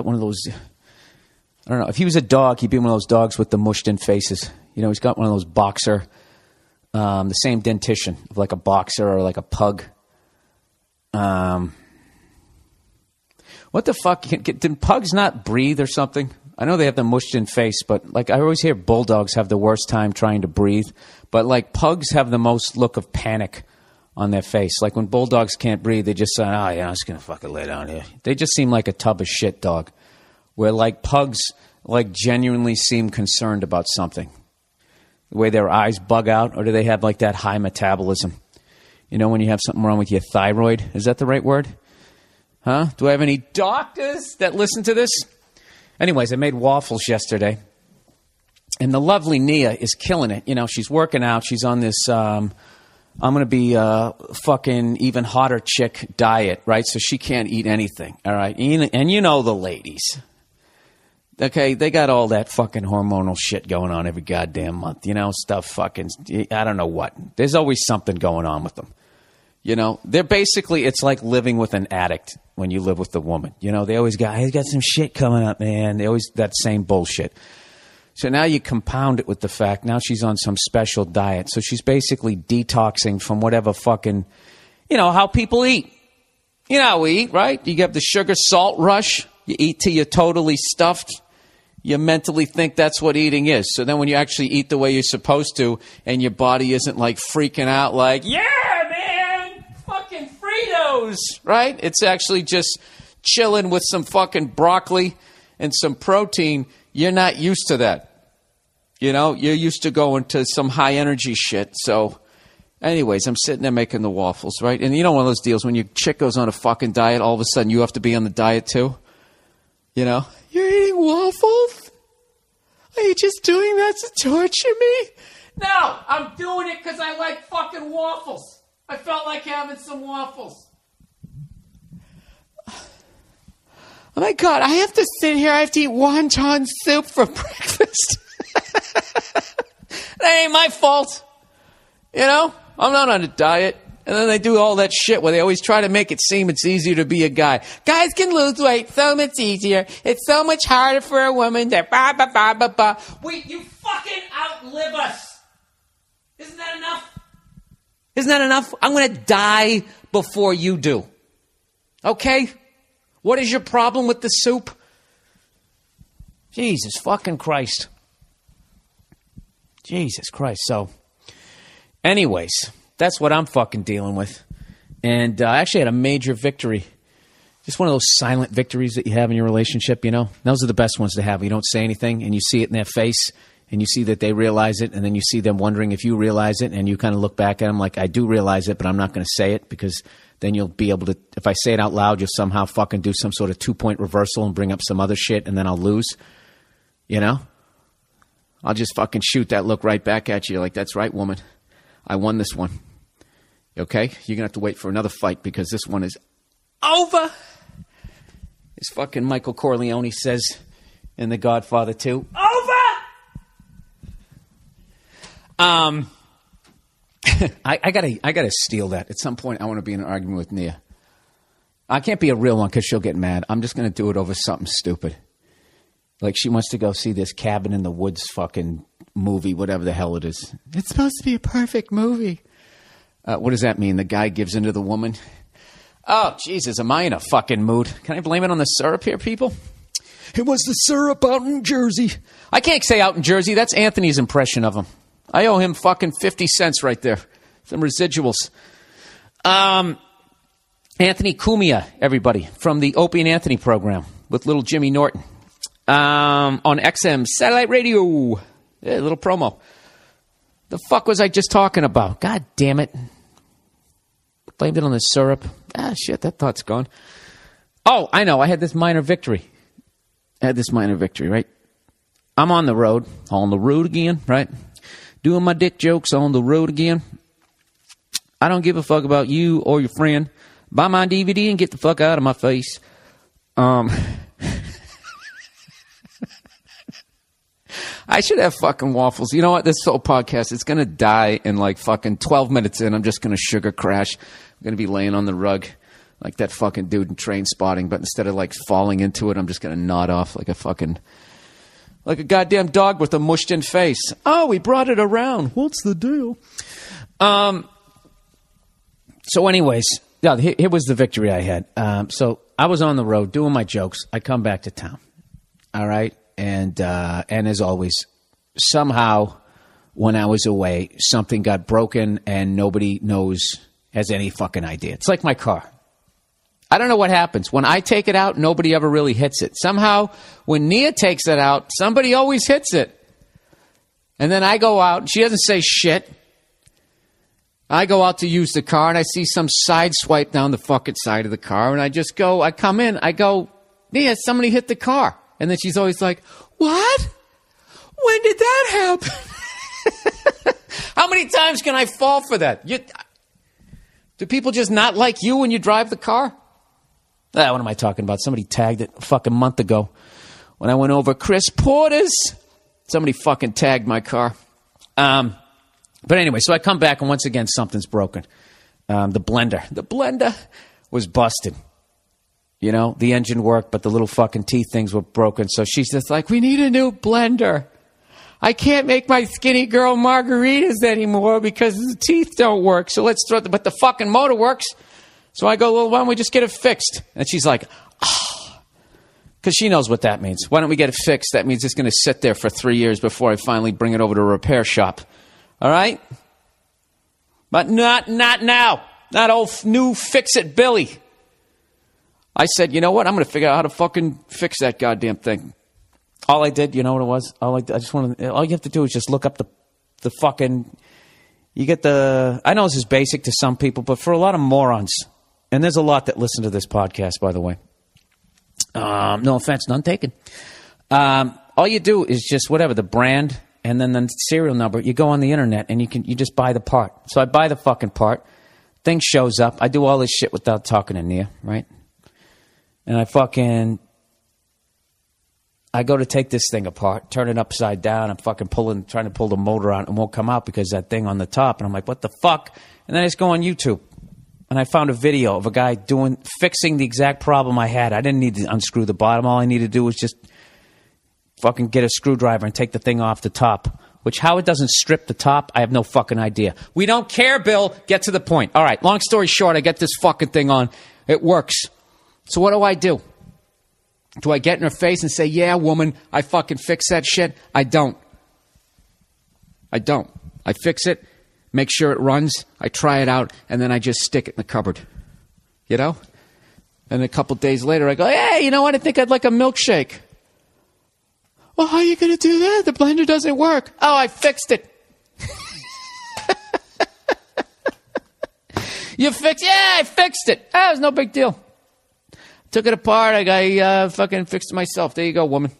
one of those, I don't know. If he was a dog, he'd be one of those dogs with the mushed in faces. You know, he's got one of those boxer, the same dentition of like a boxer or like a pug. What the fuck? Did pugs not breathe or something? I know they have the mushed in face, but like I always hear bulldogs have the worst time trying to breathe. But like pugs have the most look of panic on their face. Like when bulldogs can't breathe, they just say, oh yeah, I'm just going to fucking lay down here. They just seem like a tub of shit dog. Where like pugs like genuinely seem concerned about something. The way their eyes bug out, or do they have like that high metabolism? You know, when you have something wrong with your thyroid. Is that the right word? Huh? Do I have any doctors that listen to this? Anyways, I made waffles yesterday. And the lovely Nia is killing it. You know, she's working out. She's on this, I'm going to be a fucking even hotter chick diet, right? So she can't eat anything, all right? And you know the ladies. Okay, they got all that fucking hormonal shit going on every goddamn month. You know, stuff fucking, I don't know what. There's always something going on with them. You know, they're basically, it's like living with an addict when you live with a woman. You know, they always got, I got some shit coming up, man. They always, that same bullshit. So now you compound it with the fact, now she's on some special diet. So she's basically detoxing from whatever fucking, you know, how people eat. You know how we eat, right? You get the sugar salt rush. You eat till you're totally stuffed. You mentally think that's what eating is. So then when you actually eat the way you're supposed to and your body isn't like freaking out like, yeah, man, fucking Fritos, right? It's actually just chilling with some fucking broccoli and some protein. You're not used to that. You know, you're used to going to some high energy shit. So anyways, I'm sitting there making the waffles, right? And you know, one of those deals when your chick goes on a fucking diet, all of a sudden you have to be on the diet too. You know, you're eating waffles? Are you just doing that to torture me? No, I'm doing it because I like fucking waffles. I felt like having some waffles. Oh my God, I have to sit here. I have to eat wonton soup for breakfast. That ain't my fault. You know, I'm not on a diet. And then they do all that shit where they always try to make it seem it's easier to be a guy. Guys can lose weight so much easier. It's so much harder for a woman to ba. Wait, you fucking outlive us. Isn't that enough? Isn't that enough? I'm going to die before you do. Okay? What is your problem with the soup? Jesus fucking Christ. Jesus Christ. So, anyways, that's what I'm fucking dealing with. And I actually had a major victory. Just one of those silent victories that you have in your relationship, you know? Those are the best ones to have. You don't say anything, and you see it in their face, and you see that they realize it, and then you see them wondering if you realize it, and you kind of look back at them like, I do realize it, but I'm not going to say it, because then you'll be able to, if I say it out loud, you'll somehow fucking do some sort of 2-point reversal and bring up some other shit, and then I'll lose. You know? I'll just fucking shoot that look right back at you like, that's right, woman. I won this one. Okay? You're going to have to wait for another fight because this one is over. As fucking Michael Corleone says in The Godfather 2. Over! I gotta steal that. At some point, I want to be in an argument with Nia. I can't be a real one because she'll get mad. I'm just going to do it over something stupid. Like she wants to go see this Cabin in the Woods fucking movie, whatever the hell it is. It's supposed to be a perfect movie. What does that mean? The guy gives into the woman? Oh, Jesus, am I in a fucking mood? Can I blame it on the syrup here, people? It was the syrup out in Jersey. I can't say out in Jersey. That's Anthony's impression of him. I owe him fucking 50 cents right there. Some residuals. Anthony Cumia, everybody, from the Opie and Anthony program with little Jimmy Norton. On XM Satellite Radio. Yeah, little promo. The fuck was I just talking about? God damn it. Blamed it on the syrup. Ah, shit, that thought's gone. Oh, I know. I had this minor victory. Right? I'm on the road. On the road again, right? Doing my dick jokes on the road again.
I don't give a fuck about you or your friend. Buy my DVD and get the fuck out of my face. I should have fucking waffles. You know what? This whole podcast, it's going to die in like fucking 12 minutes in. I'm just going to sugar crash. I'm going to be laying on the rug like that fucking dude in Train Spotting. But instead of like falling into it, I'm just going to nod off like a goddamn dog with a mushed in face. Oh, we brought it around. What's the deal? So anyways, yeah, here was the victory I had. So I was on the road doing my jokes. I come back to town. All right. And as always, somehow when I was away, something got broken and nobody has any fucking idea. It's like my car. I don't know what happens. When I take it out, nobody ever really hits it. Somehow, when Nia takes it out, somebody always hits it. And then I go out. She doesn't say shit. I go out to use the car, and I see some side swipe down the fucking side of the car. And I come in. I go, Nia, somebody hit the car. And then she's always like, what? When did that happen? How many times can I fall for that? Do people just not like you when you drive the car? What am I talking about? Somebody tagged it a fucking month ago when I went over Chris Porter's. Somebody fucking tagged my car. But anyway, so I come back and once again something's broken. The blender was busted. You know, the engine worked, but the little fucking teeth things were broken. So she's just like, we need a new blender. I can't make my skinny girl margaritas anymore because the teeth don't work. So let's throw but the fucking motor works. So I go, well, why don't we just get it fixed? And she's like, oh, because she knows what that means. Why don't we get it fixed? That means it's going to sit there for 3 years before I finally bring it over to a repair shop. All right? But not now. Not old new Fix-It Billy. I said, you know what? I'm going to figure out how to fucking fix that goddamn thing. All I did, you know what it was? All you have to do is just look up the fucking, you get I know this is basic to some people, but for a lot of morons, and there's a lot that listen to this podcast, by the way. No offense, none taken. All you do is just whatever, the brand, and then the serial number. You go on the internet, and you just buy the part. So I buy the fucking part. Thing shows up. I do all this shit without talking to Nia, right? And I go to take this thing apart, turn it upside down. I'm fucking trying to pull the motor out and won't come out because that thing on the top. And I'm like, what the fuck? And then I just go on YouTube. And I found a video of a guy fixing the exact problem I had. I didn't need to unscrew the bottom. All I needed to do was just fucking get a screwdriver and take the thing off the top. Which, how it doesn't strip the top, I have no fucking idea. We don't care, Bill. Get to the point. All right, long story short, I get this fucking thing on. It works. So what do? Do I get in her face and say, yeah, woman, I fucking fix that shit? I don't. I fix it, make sure it runs, I try it out, and then I just stick it in the cupboard. You know? And a couple days later, I go, hey, you know what? I think I'd like a milkshake. Well, how are you going to do that? The blender doesn't work. Oh, I fixed it. You fixed it? Yeah, I fixed it. Oh, it was no big deal. Took it apart. I fucking fixed it myself. There you go, woman.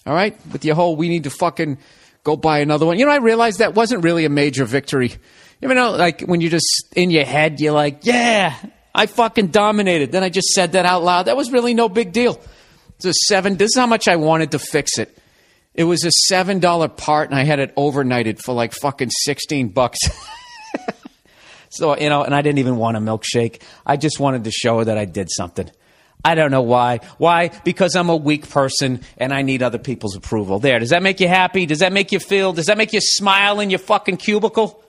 All right? With your whole, we need to fucking go buy another one. You know, I realized that wasn't really a major victory. You know, like when you're just in your head, you're like, yeah, I fucking dominated. Then I just said that out loud. That was really no big deal. This is how much I wanted to fix it. It was a $7 part, and I had it overnighted for like fucking $16. So, you know, and I didn't even want a milkshake. I just wanted to show her that I did something. I don't know why. Why? Because I'm a weak person and I need other people's approval. There. Does that make you happy? Does that make you smile in your fucking cubicle?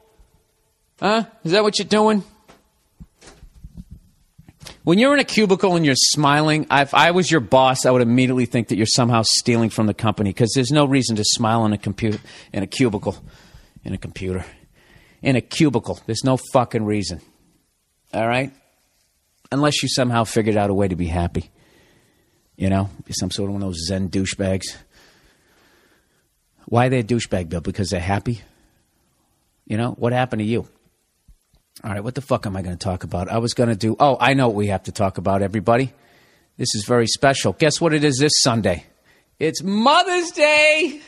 Huh? Is that what you're doing? When you're in a cubicle and you're smiling, if I was your boss, I would immediately think that you're somehow stealing from the company because there's no reason to smile in a cubicle. There's no fucking reason. All right? Unless you somehow figured out a way to be happy. You know? Be some sort of one of those Zen douchebags. Why are they a douchebag, Bill? Because they're happy? You know? What happened to you? All right, what the fuck am I going to talk about? I was going to do... Oh, I know what we have to talk about, everybody. This is very special. Guess what it is this Sunday? It's Mother's Day.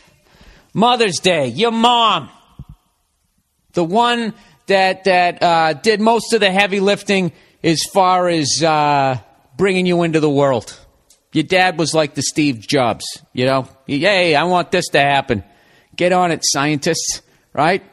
Mother's Day. Your mom. The one that did most of the heavy lifting as far as bringing you into the world. Your dad was like the Steve Jobs, you know. Hey, I want this to happen. Get on it, scientists, right?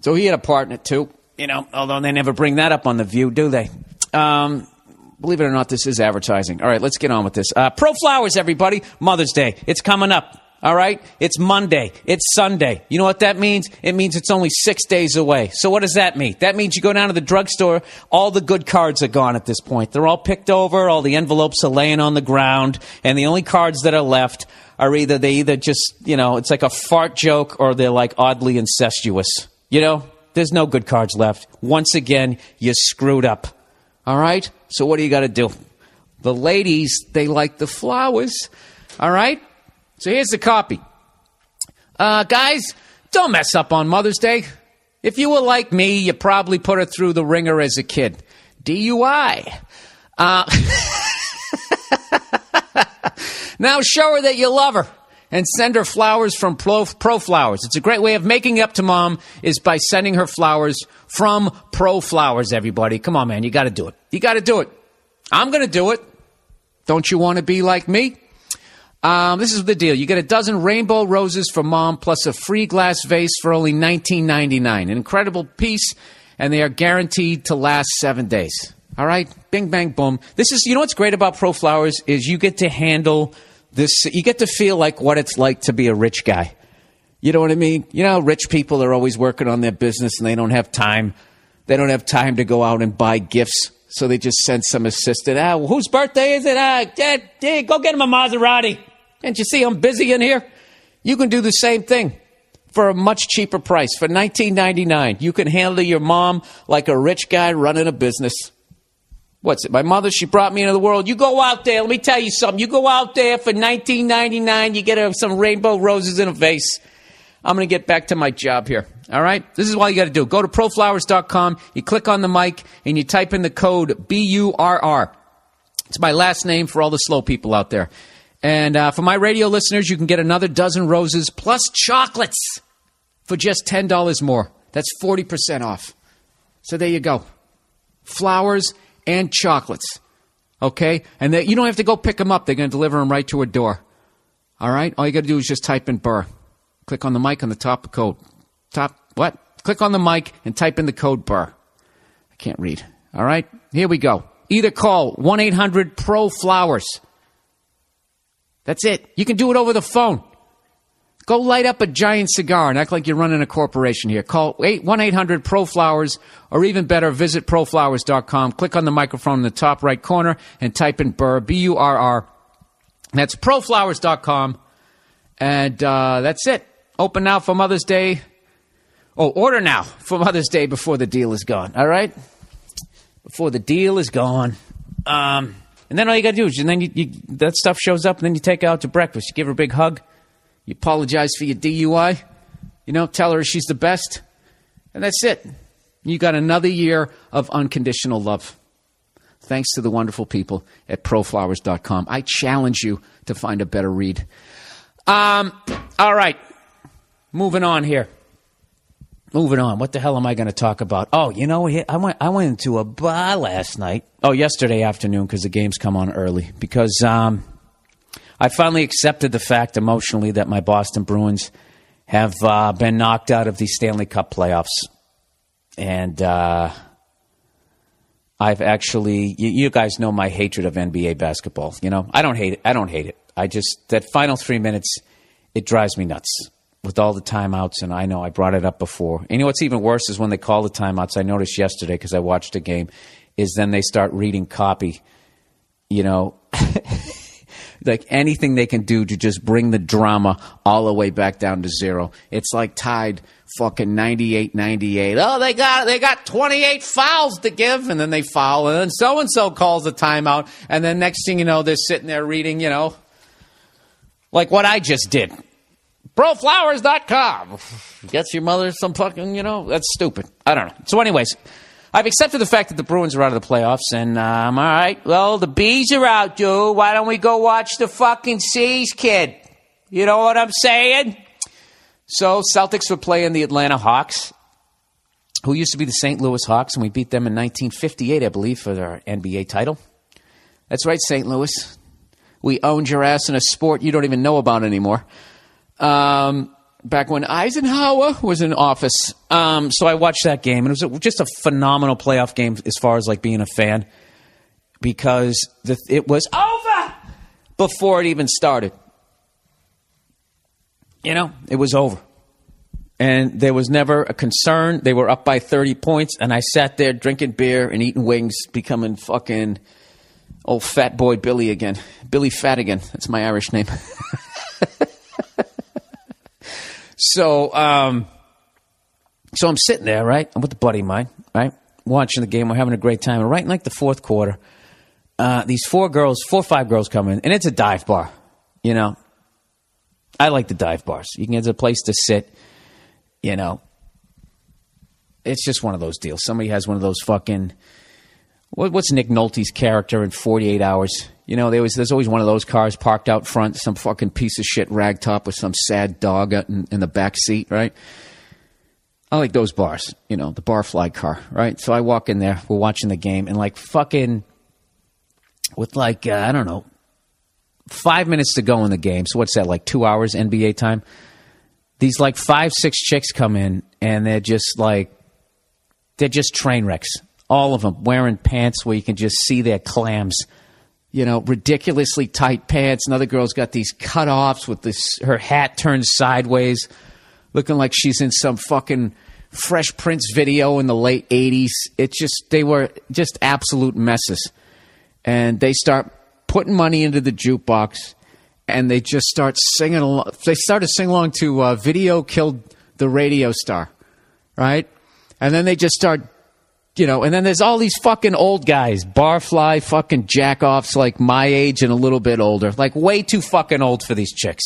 So he had a part in it too, you know, although they never bring that up on The View, do they? Believe it or not, this is advertising. All right, let's get on with this. Pro Flowers, everybody. Mother's Day. It's coming up. All right? It's Monday. It's Sunday. You know what that means? It means it's only 6 days away. So what does that mean? That means you go down to the drugstore, all the good cards are gone at this point. They're all picked over, all the envelopes are laying on the ground, and the only cards that are left are either just, you know, it's like a fart joke or they're like oddly incestuous. You know? There's no good cards left. Once again, you screwed up. All right? So what do you got to do? The ladies, they like the flowers. All right? So here's the copy. Guys, don't mess up on Mother's Day. If you were like me, you probably put her through the ringer as a kid. DUI. Now show her that you love her and send her flowers from Pro Flowers. It's a great way of making up to Mom is by sending her flowers from Pro Flowers, everybody. Come on, man. You got to do it. You got to do it. I'm going to do it. Don't you want to be like me? This is the deal. You get a dozen rainbow roses for Mom plus a free glass vase for only $19.99. An incredible piece, and they are guaranteed to last 7 days. All right? Bing, bang, boom. This is, you know what's great about Pro Flowers is you get to handle this. You get to feel like what it's like to be a rich guy. You know what I mean? You know, rich people are always working on their business, and they don't have time. They don't have time to go out and buy gifts, so they just send some assistant. Whose birthday is it? Dad, go get him a Maserati. Can't you see I'm busy in here? You can do the same thing for a much cheaper price. For $19.99, you can handle your mom like a rich guy running a business. What's it? My mother, she brought me into the world. You go out there. Let me tell you something. You go out there for $19.99. You get her some rainbow roses in a vase. I'm going to get back to my job here. All right? This is all you got to do. Go to proflowers.com. You click on the mic, and you type in the code BURR. It's my last name for all the slow people out there. And for my radio listeners, you can get another dozen roses plus chocolates for just $10 more. That's 40% off. So there you go. Flowers and chocolates. Okay? And you don't have to go pick them up. They're going to deliver them right to your door. All right? All you got to do is just type in Burr. Click on the mic on the top of code. Click on the mic and type in the code Burr. I can't read. All right? Here we go. Either call 1-800-PRO-FLOWERS. That's it. You can do it over the phone. Go light up a giant cigar and act like you're running a corporation here. Call 1-800-PRO-FLOWERS, or even better, visit proflowers.com. Click on the microphone in the top right corner and type in Burr, B-U-R-R. That's proflowers.com. And that's it. Open now for Mother's Day. Order now for Mother's Day before the deal is gone. All right? Before the deal is gone. And then all you got to do is, and then that stuff shows up, and then you take her out to breakfast. You give her a big hug. You apologize for your DUI. You know, tell her she's the best. And that's it. You got another year of unconditional love. Thanks to the wonderful people at proflowers.com. I challenge you to find a better read. All right. Moving on here. Moving on. What the hell am I going to talk about? Oh, you know, I went into a bar last night. Oh, yesterday afternoon, because the games come on early. Because I finally accepted the fact emotionally that my Boston Bruins have been knocked out of the Stanley Cup playoffs. And I've actually, you guys know my hatred of NBA basketball. You know, I don't hate it. I just, that final 3 minutes, it drives me nuts. With all the timeouts, and I know I brought it up before. And you know what's even worse is when they call the timeouts, I noticed yesterday because I watched a game, is then they start reading copy, you know, like anything they can do to just bring the drama all the way back down to zero. It's like tied fucking 98-98. Oh, they got 28 fouls to give, and then they foul, and then so-and-so calls a timeout, and then next thing you know, they're sitting there reading, you know, like what I just did. Proflowers.com. Gets your mother some fucking, you know, that's stupid. I don't know. So anyways, I've accepted the fact that the Bruins are out of the playoffs, and I'm all right. Well, the Bees are out, dude. Why don't we go watch the fucking Seas, kid? You know what I'm saying? So Celtics were playing the Atlanta Hawks, who used to be the St. Louis Hawks, and we beat them in 1958, I believe, for their NBA title. That's right, St. Louis. We owned your ass in a sport you don't even know about anymore. Back when Eisenhower was in office. So I watched that game, and it was just a phenomenal playoff game as far as like being a fan, because it was over before it even started. You know, it was over. And there was never a concern. They were up by 30 points, and I sat there drinking beer and eating wings, becoming fucking old fat boy Billy again. Billy Fatigan. That's my Irish name. So I'm sitting there, right? I'm with a buddy of mine, right? Watching the game. We're having a great time. And right in like the fourth quarter, these 4 or 5 girls come in, and it's a dive bar, you know. I like the dive bars. You can get a place to sit. You know, it's just one of those deals. Somebody has one of those fucking, what's Nick Nolte's character in 48 Hours? You know, there's always one of those cars parked out front, some fucking piece of shit ragtop with some sad dog in the back seat, right? I like those bars, you know, the barfly car, right? So I walk in there, we're watching the game, and like fucking, with like, I don't know, 5 minutes to go in the game. So what's that, like 2 hours NBA time? These like 5, 6 chicks come in, and they're just train wrecks. All of them wearing pants where you can just see their clams. You know, ridiculously tight pants. Another girl's got these cutoffs with her hat turned sideways, looking like she's in some fucking Fresh Prince video in the late 80s. They were just absolute messes. And they start putting money into the jukebox, and they just start singing along. They started singing along to Video Killed the Radio Star, right? And then they just start, you know, and then there's all these fucking old guys, barfly fucking jack-offs like my age and a little bit older, like way too fucking old for these chicks,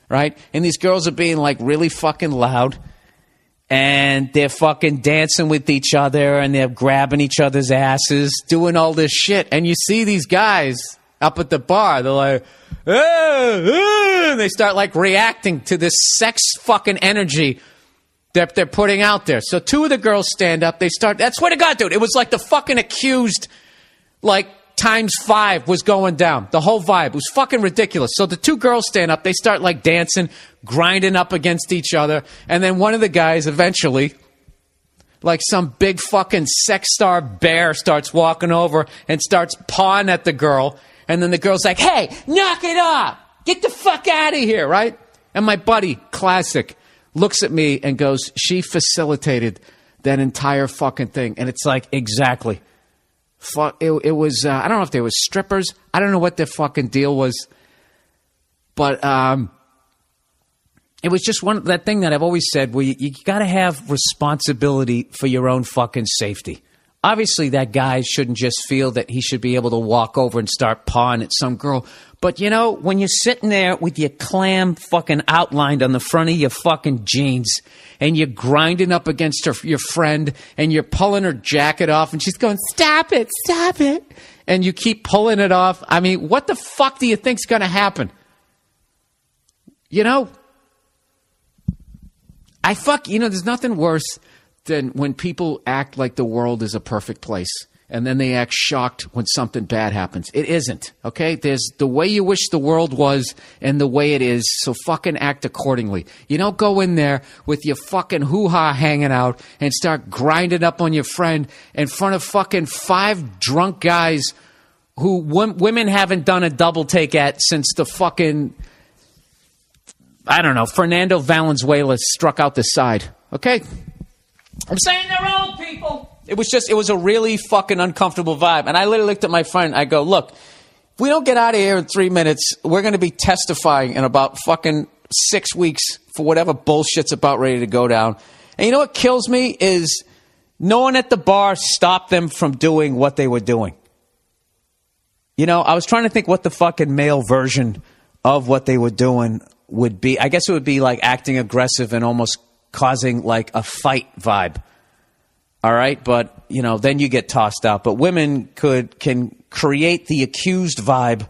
right? And these girls are being like really fucking loud, and they're fucking dancing with each other, and they're grabbing each other's asses, doing all this shit. And you see these guys up at the bar, they're like, and they start like reacting to this sex fucking energy that they're putting out there. So 2 of the girls stand up, they start, I swear to God, dude, it was like the fucking Accused, like times 5 was going down. The whole vibe was fucking ridiculous. So the 2 girls stand up, they start like dancing, grinding up against each other, and then one of the guys eventually, like some big fucking sex star bear, starts walking over and starts pawing at the girl. And then the girl's like, hey, knock it off. Get the fuck out of here, right? And my buddy, classic, looks at me and goes, she facilitated that entire fucking thing. And it's like, exactly. It was, I don't know if they were strippers. I don't know what their fucking deal was. But it was just that thing that I've always said, where you got to have responsibility for your own fucking safety. Obviously, that guy shouldn't just feel that he should be able to walk over and start pawing at some girl. But, you know, when you're sitting there with your clam fucking outlined on the front of your fucking jeans, and you're grinding up against your friend, and you're pulling her jacket off, and she's going, stop it, and you keep pulling it off. I mean, what the fuck do you think's going to happen? You know? There's nothing worse than when people act like the world is a perfect place, and then they act shocked when something bad happens. It isn't, okay? There's the way you wish the world was and the way it is, so fucking act accordingly. You don't go in there with your fucking hoo-ha hanging out and start grinding up on your friend in front of fucking 5 drunk guys who women haven't done a double take at since the fucking, I don't know, Fernando Valenzuela struck out the side, okay? I'm saying they're old people. It was a really fucking uncomfortable vibe. And I literally looked at my friend. I go, look, if we don't get out of here in 3 minutes, we're going to be testifying in about fucking 6 weeks for whatever bullshit's about ready to go down. And you know what kills me is no one at the bar stopped them from doing what they were doing. You know, I was trying to think what the fucking male version of what they were doing would be. I guess it would be like acting aggressive and almost causing like a fight vibe. All right, but you know, then you get tossed out. But women can create the accused vibe,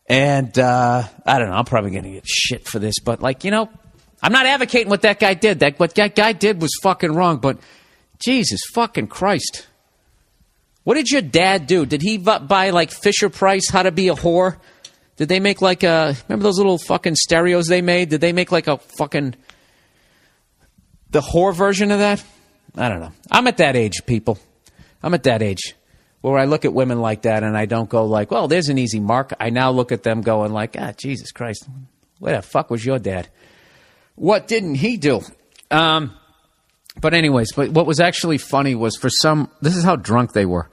and I don't know. I'm probably going to get shit for this, but like, you know, I'm not advocating what that guy did. What that guy did was fucking wrong. But Jesus fucking Christ. What did your dad do? Did he buy like Fisher Price, How to Be a Whore? Did they make like remember those little fucking stereos they made? Did they make like a fucking, the whore version of that? I don't know. I'm at that age, people. I'm at that age where I look at women like that and I don't go like, well, there's an easy mark. I now look at them going like, Jesus Christ, where the fuck was your dad? What didn't he do? But anyways, what was actually funny was this is how drunk they were.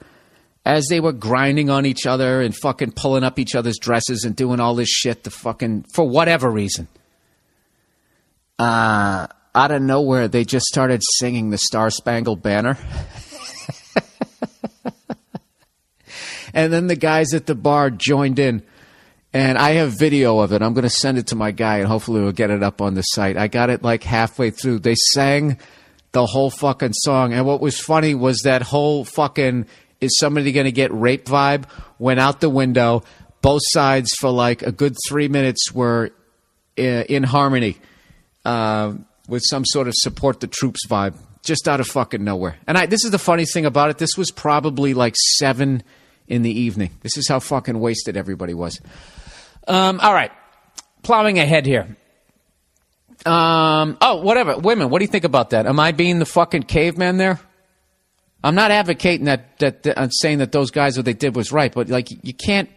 As they were grinding on each other and fucking pulling up each other's dresses and doing all this shit for whatever reason. Out of nowhere, they just started singing the Star Spangled Banner. And then the guys at the bar joined in. And I have video of it. I'm going to send it to my guy, and hopefully we'll get it up on the site. I got it like halfway through. They sang the whole fucking song. And what was funny was that whole fucking is somebody going to get raped vibe went out the window. Both sides for like a good 3 minutes were in harmony with some sort of support the troops vibe. Just out of fucking nowhere. And this is the funny thing about it. This was probably like 7 in the evening. This is how fucking wasted everybody was. All right. Plowing ahead here. Whatever. Women, what do you think about that? Am I being the fucking caveman there? I'm not advocating that I'm saying that those guys, what they did was right, but like you can't.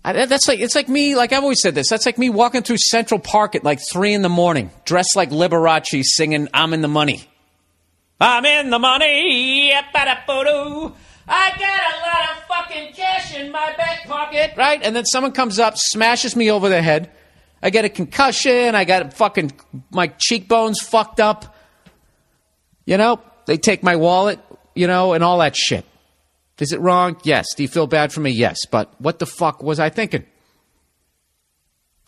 It's like me, like I've always said this, that's like me walking through Central Park at like 3 a.m, dressed like Liberace singing I'm in the money. I'm in the money. I got a lot of fucking cash in my back pocket, right? And then someone comes up, smashes me over the head. I get a concussion. I got fucking my cheekbones fucked up. You know, they take my wallet, you know, and all that shit. Is it wrong? Yes. Do you feel bad for me? Yes. But what the fuck was I thinking?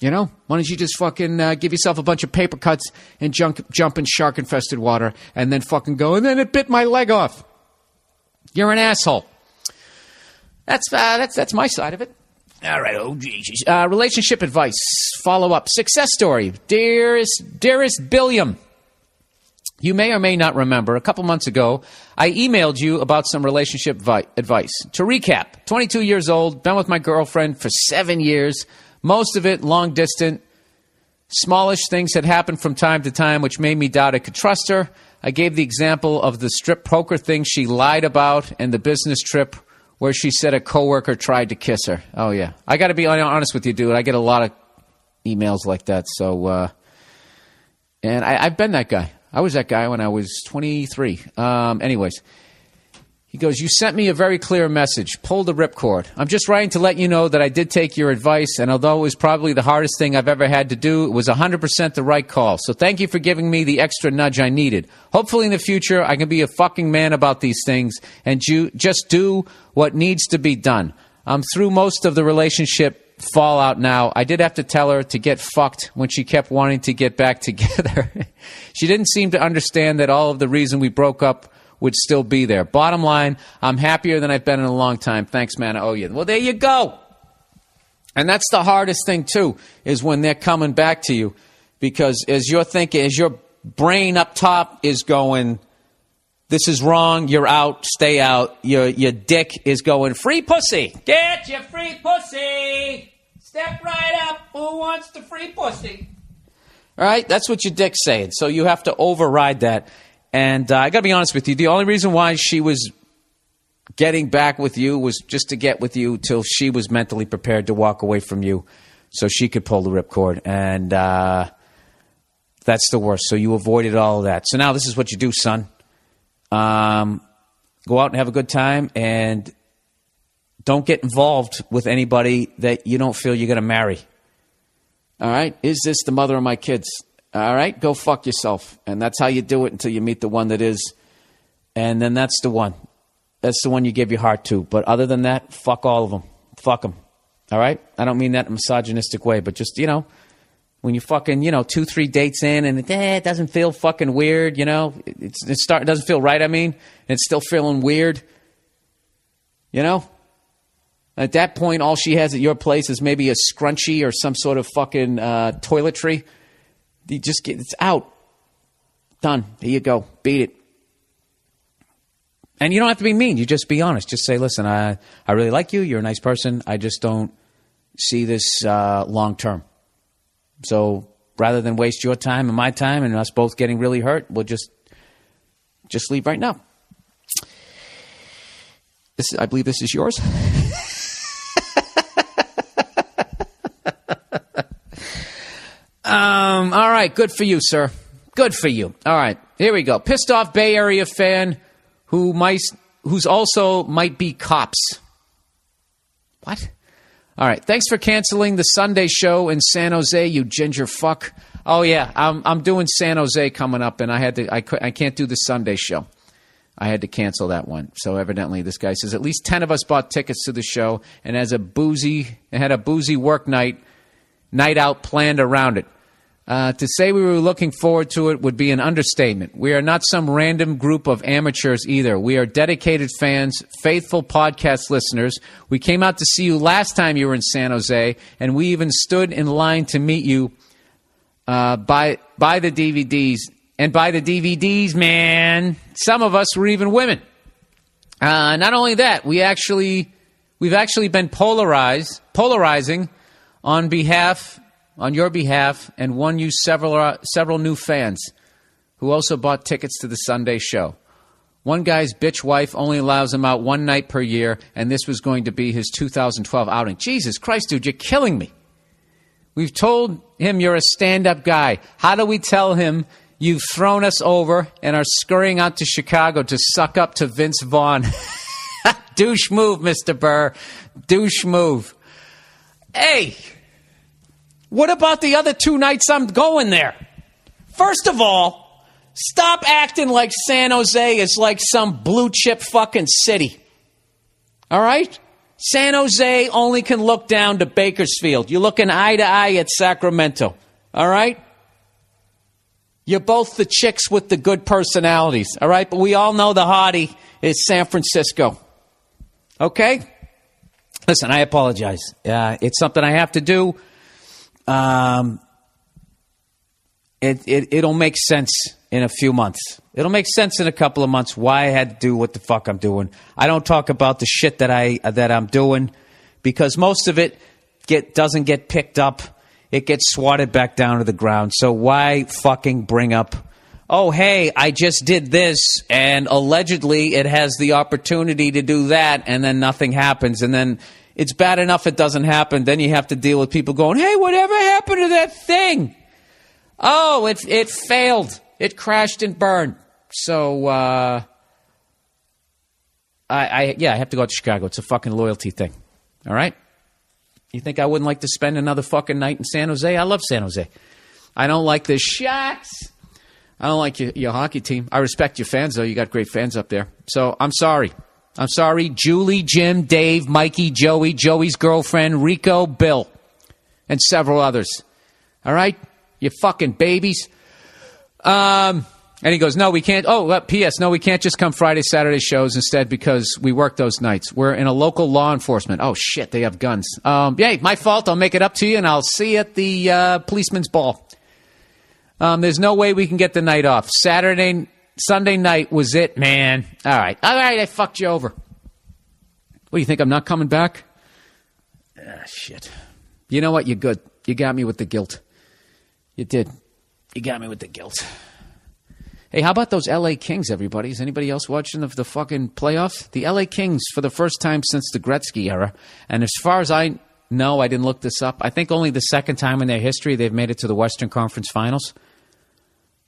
You know, why don't you just fucking give yourself a bunch of paper cuts and jump in shark-infested water and then fucking go, and then it bit my leg off. You're an asshole. That's my side of it. All right, oh Jesus. Relationship advice. Follow up. Success story. Dearest Billiam. You may or may not remember, a couple months ago, I emailed you about some relationship advice. To recap, 22 years old, been with my girlfriend for 7 years, most of it long distance. Smallish things had happened from time to time, which made me doubt I could trust her. I gave the example of the strip poker thing she lied about and the business trip where she said a coworker tried to kiss her. Oh, yeah. I got to be honest with you, dude. I get a lot of emails like that. So, and I've been that guy. I was that guy when I was 23. Anyways, he goes, you sent me a very clear message. Pull the ripcord. I'm just writing to let you know that I did take your advice, and although it was probably the hardest thing I've ever had to do, it was 100% the right call. So thank you for giving me the extra nudge I needed. Hopefully in the future I can be a fucking man about these things and just do what needs to be done. I'm through most of the relationship fallout now. I did have to tell her to get fucked when she kept wanting to get back together. She didn't seem to understand that all of the reason we broke up would still be there. Bottom line, I'm happier than I've been in a long time. Thanks, man. I owe you. Well, there you go. And that's the hardest thing, too, is when they're coming back to you. Because as you're thinking, as your brain up top is going, this is wrong, you're out, stay out. Your dick is going, free pussy. Get your free pussy. Step right up. Who wants the free pussy? All right? That's what your dick's saying. So you have to override that. And I got to be honest with you, the only reason why she was getting back with you was just to get with you till she was mentally prepared to walk away from you so she could pull the ripcord. And that's the worst. So you avoided all of that. So now this is what you do, son. Go out and have a good time and don't get involved with anybody that you don't feel you're going to marry. All right? Is this the mother of my kids? All right, go fuck yourself. And that's how you do it until you meet the one that is. And then that's the one. That's the one you give your heart to. But other than that, fuck all of them. Fuck them. All right? I don't mean that in a misogynistic way, but just, you know, when you fucking, 2-3 dates in and it doesn't feel fucking weird, it doesn't feel right, and it's still feeling weird. At that point, all she has at your place is maybe a scrunchie or some sort of fucking toiletry. You just it's out. Done. Here you go. Beat it. And you don't have to be mean. You just be honest. Just say, listen, I really like you. You're a nice person. I just don't see this long term. So rather than waste your time and my time and us both getting really hurt, we'll just leave right now. I believe this is yours. All right. Good for you, sir. Good for you. All right. Here we go. Pissed off Bay Area fan who's also might be cops. What? All right. Thanks for canceling the Sunday show in San Jose, you ginger fuck. Oh yeah, I'm doing San Jose coming up, and I can't do the Sunday show. I had to cancel that one. So evidently, this guy says at least 10 of us bought tickets to the show, and had a boozy work night out planned around it. To say we were looking forward to it would be an understatement. We are not some random group of amateurs either. We are dedicated fans, faithful podcast listeners. We came out to see you last time you were in San Jose, and we even stood in line to meet you by the DVDs. And by the DVDs, man, some of us were even women. Not only that, we've actually been polarizing on your behalf, and won you several new fans who also bought tickets to the Sunday show. One guy's bitch wife only allows him out one night per year, and this was going to be his 2012 outing. Jesus Christ, dude, you're killing me. We've told him you're a stand-up guy. How do we tell him you've thrown us over and are scurrying out to Chicago to suck up to Vince Vaughn? Douche move, Mr. Burr. Douche move. Hey! What about the other 2 nights I'm going there? First of all, stop acting like San Jose is like some blue chip fucking city. All right? San Jose only can look down to Bakersfield. You're looking eye to eye at Sacramento. All right? You're both the chicks with the good personalities. All right? But we all know the hottie is San Francisco. Okay? Listen, I apologize. It's something I have to do. It'll make sense in a few months. It'll make sense in a couple of months why I had to do what the fuck I'm doing. I don't talk about the shit that I'm doing because most of it doesn't get picked up. It gets swatted back down to the ground. So why fucking bring up, oh, hey, I just did this and allegedly it has the opportunity to do that and then nothing happens and then it's bad enough it doesn't happen. Then you have to deal with people going, hey, whatever happened to that thing? Oh, it failed. It crashed and burned. So, I have to go out to Chicago. It's a fucking loyalty thing. All right? You think I wouldn't like to spend another fucking night in San Jose? I love San Jose. I don't like the Sharks. I don't like your hockey team. I respect your fans, though. You got great fans up there. So, I'm sorry. I'm sorry, Julie, Jim, Dave, Mikey, Joey, Joey's girlfriend, Rico, Bill, and several others. All right? You fucking babies. And he goes, no, we can't. Oh, P.S. No, we can't just come Friday, Saturday shows instead because we work those nights. We're in a local law enforcement. Oh, shit, they have guns. Hey, my fault. I'll make it up to you, and I'll see you at the policeman's ball. There's no way we can get the night off. Sunday night was it, man. All right, I fucked you over. What, do you think I'm not coming back? Shit. You know what? You're good. You got me with the guilt. You did. You got me with the guilt. Hey, how about those L.A. Kings, everybody? Is anybody else watching the fucking playoffs? The L.A. Kings, for the first time since the Gretzky era. And as far as I know, I didn't look this up, I think only the second time in their history they've made it to the Western Conference Finals.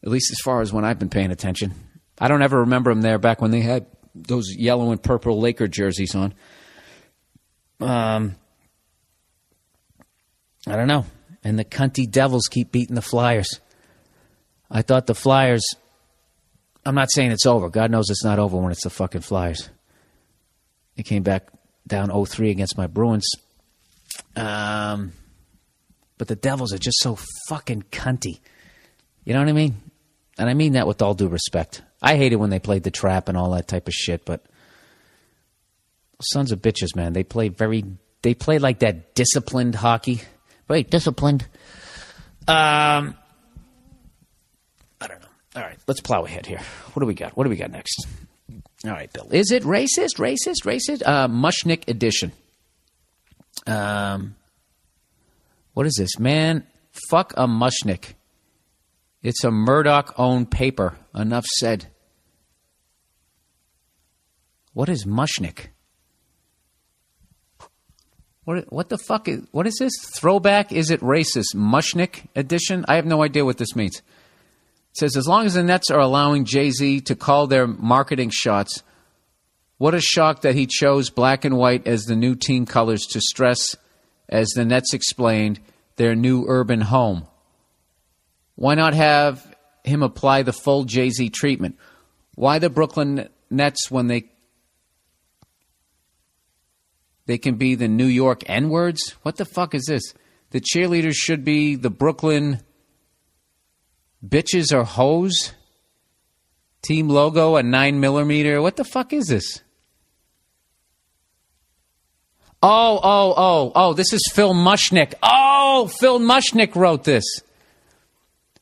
At least as far as when I've been paying attention. I don't ever remember them there back when they had those yellow and purple Laker jerseys on. I don't know. And the cunty Devils keep beating the Flyers. I thought the Flyers... I'm not saying it's over. God knows it's not over when it's the fucking Flyers. They came back down 0-3 against my Bruins. But the Devils are just so fucking cunty. You know what I mean? And I mean that with all due respect. I hate it when they played the trap and all that type of shit, but sons of bitches, man. They play like that disciplined hockey. Very disciplined. I don't know. All right, let's plow ahead here. What do we got? What do we got next? All right, Bill. Is it racist? Mushnick edition. What is this? Man, fuck a Mushnick. It's a Murdoch-owned paper. Enough said. What is Mushnick? What the fuck is... What is this? Throwback? Is it racist? Mushnick edition? I have no idea what this means. It says, as long as the Nets are allowing Jay-Z to call their marketing shots, what a shock that he chose black and white as the new team colors to stress, as the Nets explained, their new urban home. Why not have him apply the full Jay-Z treatment? Why the Brooklyn Nets when they can be the New York N-words? What the fuck is this? The cheerleaders should be the Brooklyn bitches or hoes? Team logo, a 9mm. What the fuck is this? Oh, this is Phil Mushnick. Oh, Phil Mushnick wrote this.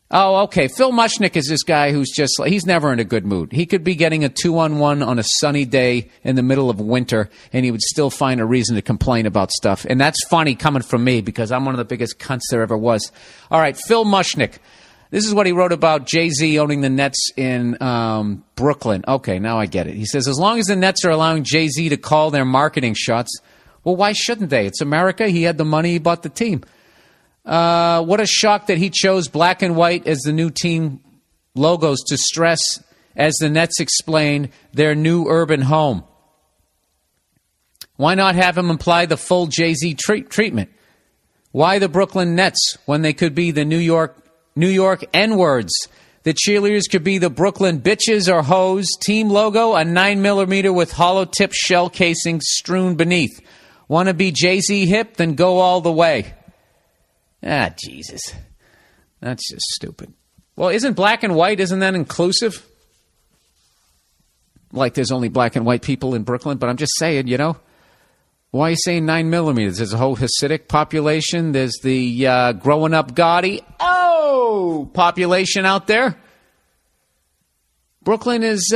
Oh, okay. Phil Mushnick is this guy who's just, he's never in a good mood. He could be getting a 2-on-1 on a sunny day in the middle of winter, and he would still find a reason to complain about stuff. And that's funny coming from me because I'm one of the biggest cunts there ever was. All right, Phil Mushnick. This is what he wrote about Jay-Z owning the Nets in Brooklyn. Okay, now I get it. He says, as long as the Nets are allowing Jay-Z to call their marketing shots, well, why shouldn't they? It's America. He had the money. He bought the team. What a shock that he chose black and white as the new team logos to stress, as the Nets explained, their new urban home. Why not have him apply the full Jay-Z treatment? Why the Brooklyn Nets when they could be the New York N-words? The cheerleaders could be the Brooklyn bitches or hoes. Team logo, a 9mm with hollow tip shell casing strewn beneath. Want to be Jay-Z hip? Then go all the way. Ah, Jesus. That's just stupid. Well, isn't black and white, isn't that inclusive? Like there's only black and white people in Brooklyn, but I'm just saying, you know. Why are you saying 9mm? There's a whole Hasidic population. There's the growing up Gotti population out there. Brooklyn is...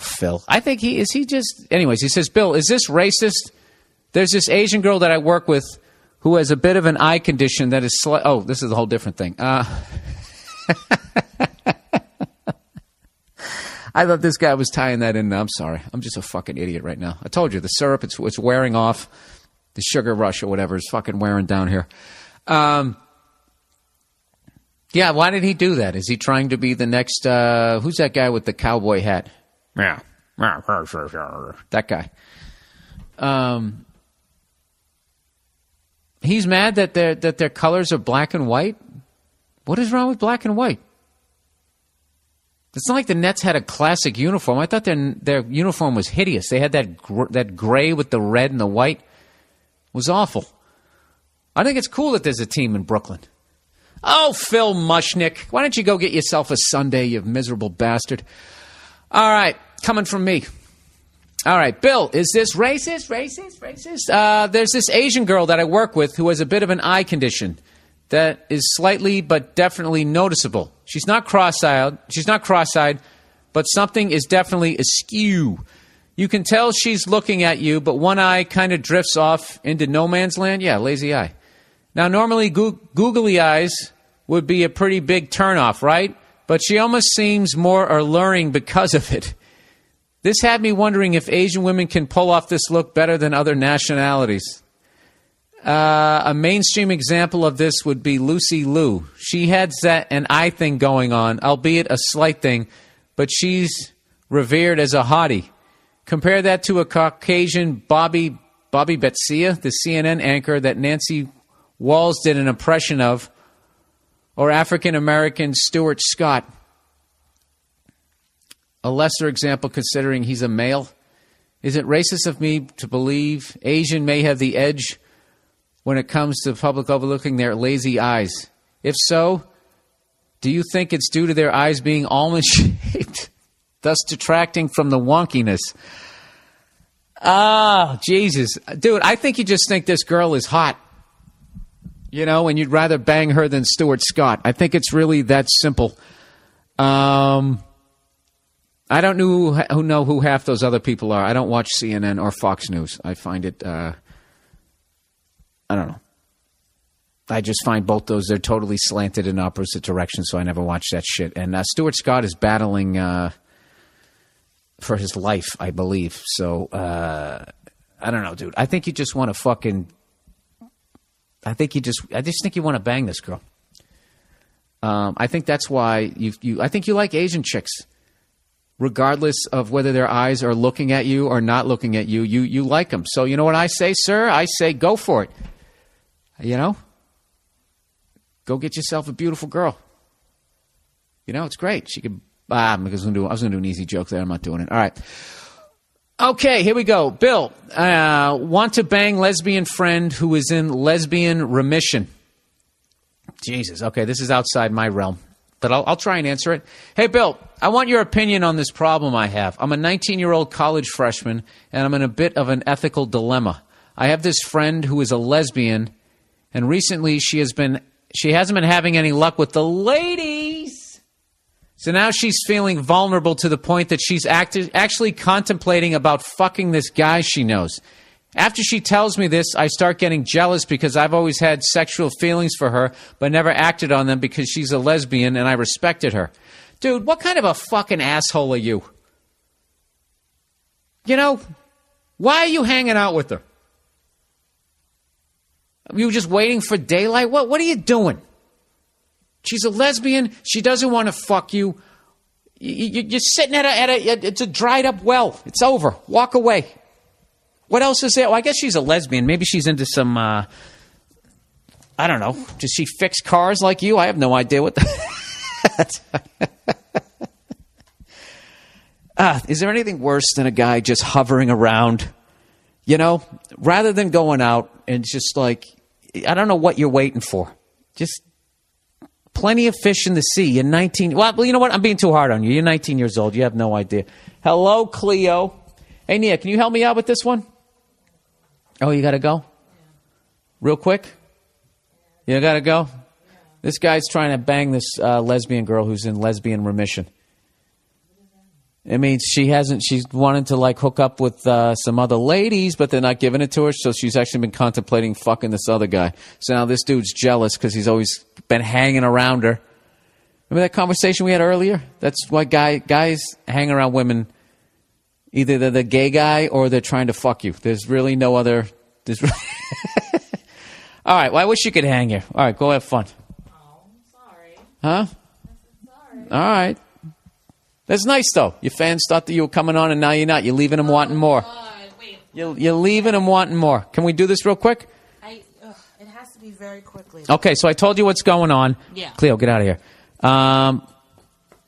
Phil. I think he just... Anyways, he says, Bill, is this racist? There's this Asian girl that I work with who has a bit of an eye condition that is... this is a whole different thing. I thought this guy was tying that in. I'm sorry. I'm just a fucking idiot right now. I told you, the syrup, it's wearing off. The sugar rush or whatever is fucking wearing down here. Yeah, why did he do that? Is he trying to be the next... who's that guy with the cowboy hat? Yeah. That guy. He's mad that their colors are black and white? What is wrong with black and white? It's not like the Nets had a classic uniform. I thought their uniform was hideous. They had that gray with the red and the white. It was awful. I think it's cool that there's a team in Brooklyn. Oh, Phil Mushnick. Why don't you go get yourself a sundae, you miserable bastard? All right, coming from me. All right, Bill, is this racist? There's this Asian girl that I work with who has a bit of an eye condition that is slightly but definitely noticeable. She's not cross-eyed, but something is definitely askew. You can tell she's looking at you, but one eye kind of drifts off into no man's land. Yeah, lazy eye. Now, normally googly eyes would be a pretty big turnoff, right? But she almost seems more alluring because of it. This had me wondering if Asian women can pull off this look better than other nationalities. A mainstream example of this would be Lucy Liu. She had an eye thing going on, albeit a slight thing, but she's revered as a hottie. Compare that to a Caucasian Bobby Betsia, the CNN anchor that Nancy Walls did an impression of, or African-American Stuart Scott. A lesser example considering he's a male. Is it racist of me to believe Asian may have the edge when it comes to public overlooking their lazy eyes? If so, do you think it's due to their eyes being almond-shaped, thus detracting from the wonkiness? Ah, Jesus. Dude, I think you just think this girl is hot. You know, and you'd rather bang her than Stuart Scott. I think it's really that simple. I don't know who half those other people are. I don't watch CNN or Fox News. I find it, I don't know. I just find both those, they're totally slanted in opposite directions, so I never watch that shit. And Stuart Scott is battling for his life, I believe. So, I don't know, dude. I think you just want to fucking... I just think you want to bang this girl. I think that's why I think you like Asian chicks. Regardless of whether their eyes are looking at you or not looking at you, you like them. So you know what I say, sir? I say go for it. You know? Go get yourself a beautiful girl. You know, it's great. She could... I was going to do an easy joke there. I'm not doing it. All right. Okay, here we go. Bill, want to bang lesbian friend who is in lesbian remission. Jesus. Okay, this is outside my realm, but I'll try and answer it. Hey, Bill, I want your opinion on this problem I have. I'm a 19-year-old college freshman, and I'm in a bit of an ethical dilemma. I have this friend who is a lesbian, and recently she hasn't been having any luck with the ladies. So now she's feeling vulnerable to the point that she's actually contemplating about fucking this guy she knows. After she tells me this, I start getting jealous because I've always had sexual feelings for her, but never acted on them because she's a lesbian and I respected her. Dude, what kind of a fucking asshole are you? You know, why are you hanging out with her? Are you just waiting for daylight? What are you doing? She's a lesbian. She doesn't want to fuck you. You're sitting it's a dried up well. It's over. Walk away. What else is there? Well, I guess she's a lesbian. Maybe she's into some, I don't know. Does she fix cars like you? I have no idea what is there anything worse than a guy just hovering around? You know, rather than going out and just like, I don't know what you're waiting for. Just plenty of fish in the sea. You're 19. Well, you know what? I'm being too hard on you. You're 19 years old. You have no idea. Hello, Cleo. Hey, Nia, can you help me out with this one? Oh, you got to go? Real quick? You got to go? This guy's trying to bang this lesbian girl who's in lesbian remission. It means she's wanted to like hook up with some other ladies, but they're not giving it to her, so she's actually been contemplating fucking this other guy. So now this dude's jealous because he's always been hanging around her. Remember that conversation we had earlier? That's why guys hang around women. Either they're the gay guy or they're trying to fuck you. There's really no other... All right, well, I wish you could hang here. All right, go have fun.
Oh, sorry.
Huh?
Sorry.
All right. That's nice, though. Your fans thought that you were coming on, and now you're not. You're leaving them wanting more.
Wait.
You're leaving them wanting more. Can we do this real quick?
It has to be very quickly.
Okay, so I told you what's going on.
Yeah.
Cleo, get out of here.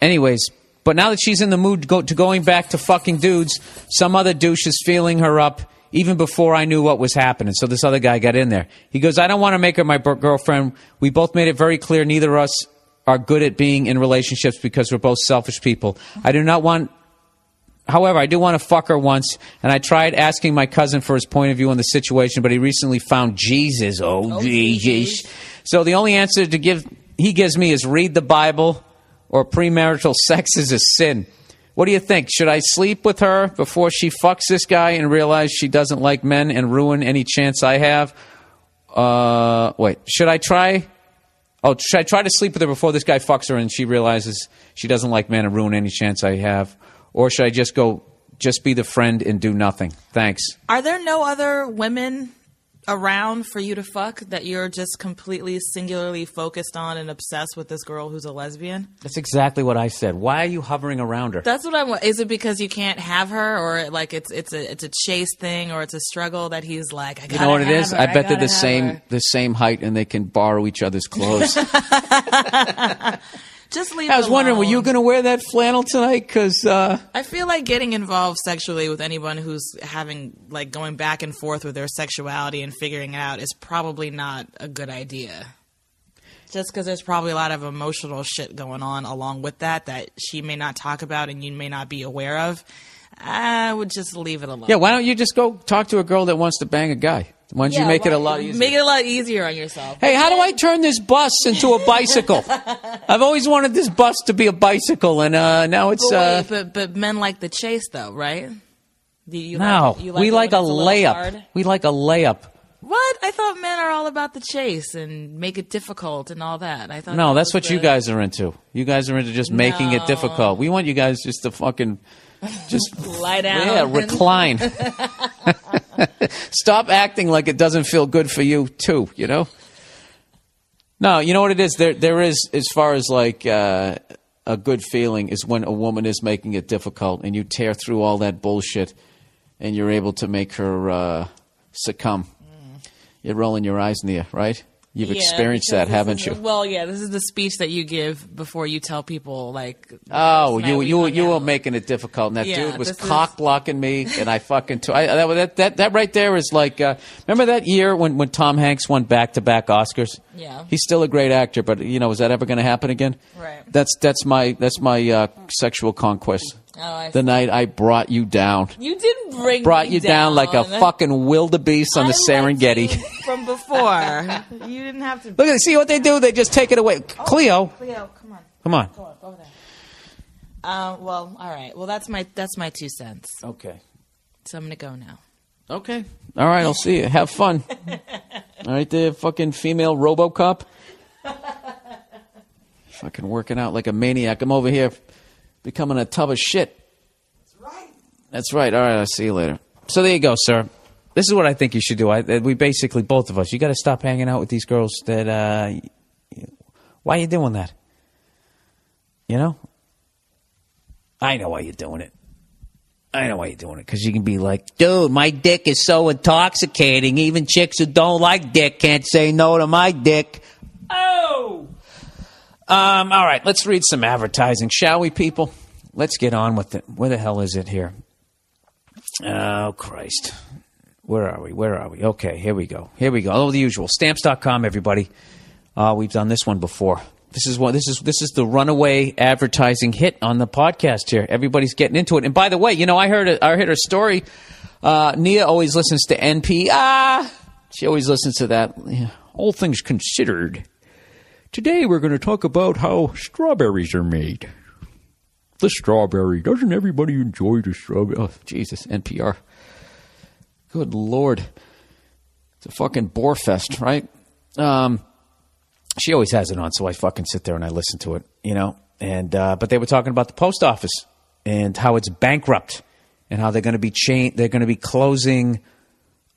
Anyways, but now that she's in the mood going back to fucking dudes, some other douche is feeling her up even before I knew what was happening. So this other guy got in there. He goes, I don't want to make her my girlfriend. We both made it very clear neither of us are good at being in relationships because we're both selfish people. However, I do want to fuck her once, and I tried asking my cousin for his point of view on the situation, but he recently found Jesus. Oh, Jesus. So the only answer he gives me is read the Bible or premarital sex is a sin. What do you think? Should I sleep with her before she fucks this guy and realize she doesn't like men and ruin any chance I have? Should I try to sleep with her before this guy fucks her and she realizes she doesn't like men and ruin any chance I have? Or should I just be the friend and do nothing? Thanks.
Are there no other women around for you to fuck that you're just completely singularly focused on and obsessed with this girl who's a lesbian?
That's exactly what I said. Why are you hovering around her?
That's what I want. Is it because you can't have her, or like it's a chase thing, or it's a struggle that he's like, I gotta have her.
You know what it is? I bet they're
the
the same height and they can borrow each other's clothes.
Just leave.
I was wondering, were you going to wear that flannel tonight? Because
I feel like getting involved sexually with anyone who's going back and forth with their sexuality and figuring it out is probably not a good idea. Just because there's probably a lot of emotional shit going on along with that she may not talk about and you may not be aware of. I would just leave it alone.
Yeah, why don't you just go talk to a girl that wants to bang a guy? Why don't you make it a lot easier?
Make it a lot easier on yourself.
Hey, how do I turn this bus into a bicycle? I've always wanted this bus to be a bicycle, and now it's...
But men like the chase, though, right?
We like a layup. We like a layup.
What? I thought men are all about the chase and make it difficult and all that. I thought
no, that's what you guys are into. You guys are into just making it difficult. We want you guys just to fucking just
lie down.
Yeah, recline. Stop acting like it doesn't feel good for you too. You know. No, you know what it is. There is, as far as like a good feeling, is when a woman is making it difficult and you tear through all that bullshit, and you're able to make her succumb. You're rolling your eyes in the air, right? You've experienced that, haven't you?
Well, yeah. This is the speech that you give before you tell people, like.
Oh, you were making it difficult, and that dude was cock blocking me, and I fucking. That right there is like. Remember that year when Tom Hanks won back-to-back Oscars?
Yeah.
He's still a great actor, but is that ever going to happen again?
Right.
That's my sexual conquest.
Oh, I see.
The night I brought you down.
You didn't
brought you down like a fucking wildebeest on the Serengeti.
From before, you didn't have to.
Look at see what they do. They just take it away. Cleo,
come on.
Come on.
Go over there. Well, all right. Well, that's my 2 cents.
Okay.
So I'm gonna go now.
Okay. All right. I'll see you. Have fun. All right, there, fucking female RoboCop. Fucking working out like a maniac. I'm over here becoming a tub of shit.
That's right.
That's right. All right. I'll see you later. So there you go, sir. This is what I think you should do. We basically, both of us, you got to stop hanging out with these girls that, why are you doing that? You know? I know why you're doing it. I know why you're doing it. Because you can be like, dude, my dick is so intoxicating. Even chicks who don't like dick can't say no to my dick. Oh! All right, let's read some advertising, shall we, people? Let's get on with it. Where the hell is it here? Oh, Christ. Where are we? Okay, here we go. Oh, the usual. Stamps.com, everybody. We've done this one before. This is the runaway advertising hit on the podcast here. Everybody's getting into it. And by the way, I heard a story. Nia always listens to NPR. She always listens to that. Yeah, all things considered. Today we're going to talk about how strawberries are made. The strawberry. Doesn't everybody enjoy the strawberry? Oh, Jesus, NPR. Good Lord. It's a fucking bore fest, right? She always has it on, so I fucking sit there and I listen to it, And but they were talking about the post office and how it's bankrupt and how they're going to be closing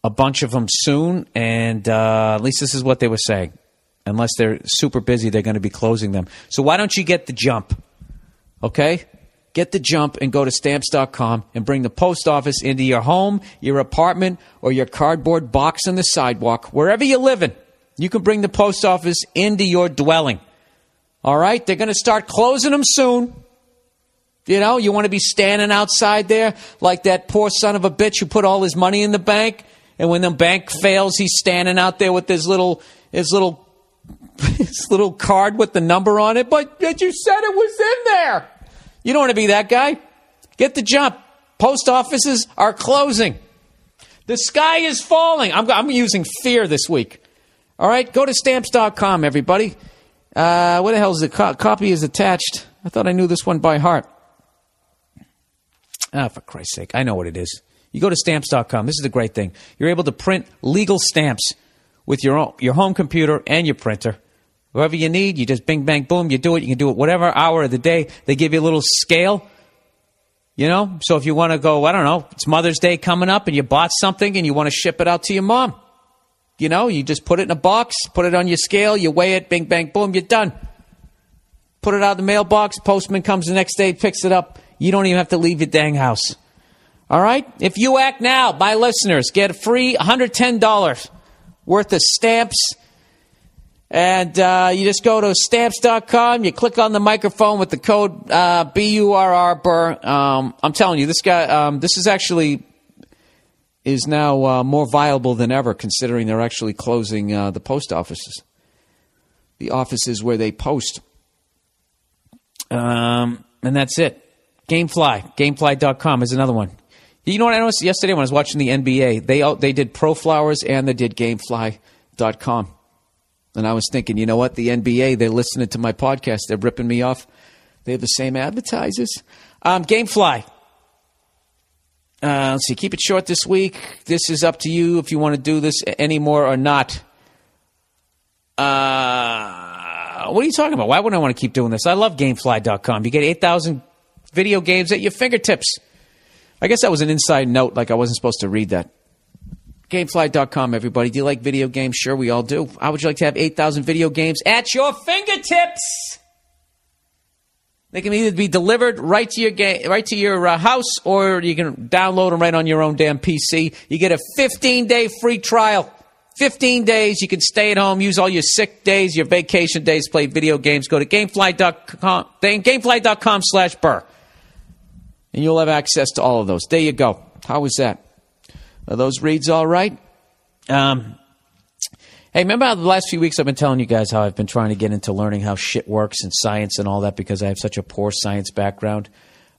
a bunch of them soon. And at least this is what they were saying. Unless they're super busy, they're going to be closing them. So why don't you get the jump? Okay? Get the jump and go to Stamps.com and bring the post office into your home, your apartment, or your cardboard box on the sidewalk. Wherever you're living, you can bring the post office into your dwelling. All right? They're going to start closing them soon. You want to be standing outside there like that poor son of a bitch who put all his money in the bank, and when the bank fails, he's standing out there with his little card with the number on it, but you said it was in there. You don't want to be that guy. Get the jump. Post offices are closing. The sky is falling. I'm using fear this week. All right, go to Stamps.com, everybody. Where the hell is the copy is attached? I thought I knew this one by heart. For Christ's sake, I know what it is. You go to Stamps.com. This is the great thing. You're able to print legal stamps with your home computer and your printer. Whoever you need, you just bing, bang, boom, you do it. You can do it whatever hour of the day. They give you a little scale, So if you want to go, I don't know, it's Mother's Day coming up and you bought something and you want to ship it out to your mom. You just put it in a box, put it on your scale, you weigh it, bing, bang, boom, you're done. Put it out of the mailbox, postman comes the next day, picks it up. You don't even have to leave your dang house. All right? If you act now, my listeners, get a free $110 worth of stamps. And you just go to Stamps.com. You click on the microphone with the code BURR Burr. I'm telling you, this guy, this is actually is now more viable than ever, considering they're actually closing the post offices, the offices where they post. And that's it. Gamefly. Gamefly.com is another one. You know what I noticed yesterday when I was watching the NBA? They did ProFlowers and they did GameFly.com. And I was thinking, you know what? The NBA, they're listening to my podcast. They're ripping me off. They have the same advertisers. GameFly. Let's see. Keep it short this week. This is up to you if you want to do this anymore or not. What are you talking about? Why wouldn't I want to keep doing this? I love GameFly.com. You get 8,000 video games at your fingertips. I guess that was an inside note, like I wasn't supposed to read that. Gamefly.com, everybody. Do you like video games? Sure, we all do. How would you like to have 8,000 video games at your fingertips? They can either be delivered right to your house, or you can download them right on your own damn PC. You get a 15-day free trial. 15 days. You can stay at home, use all your sick days, your vacation days, play video games. Go to Gamefly.com, Gamefly.com/Burr. And you'll have access to all of those. There you go. How was that? Are those reads all right? Hey, remember how the last few weeks I've been telling you guys how I've been trying to get into learning how shit works and science and all that because I have such a poor science background?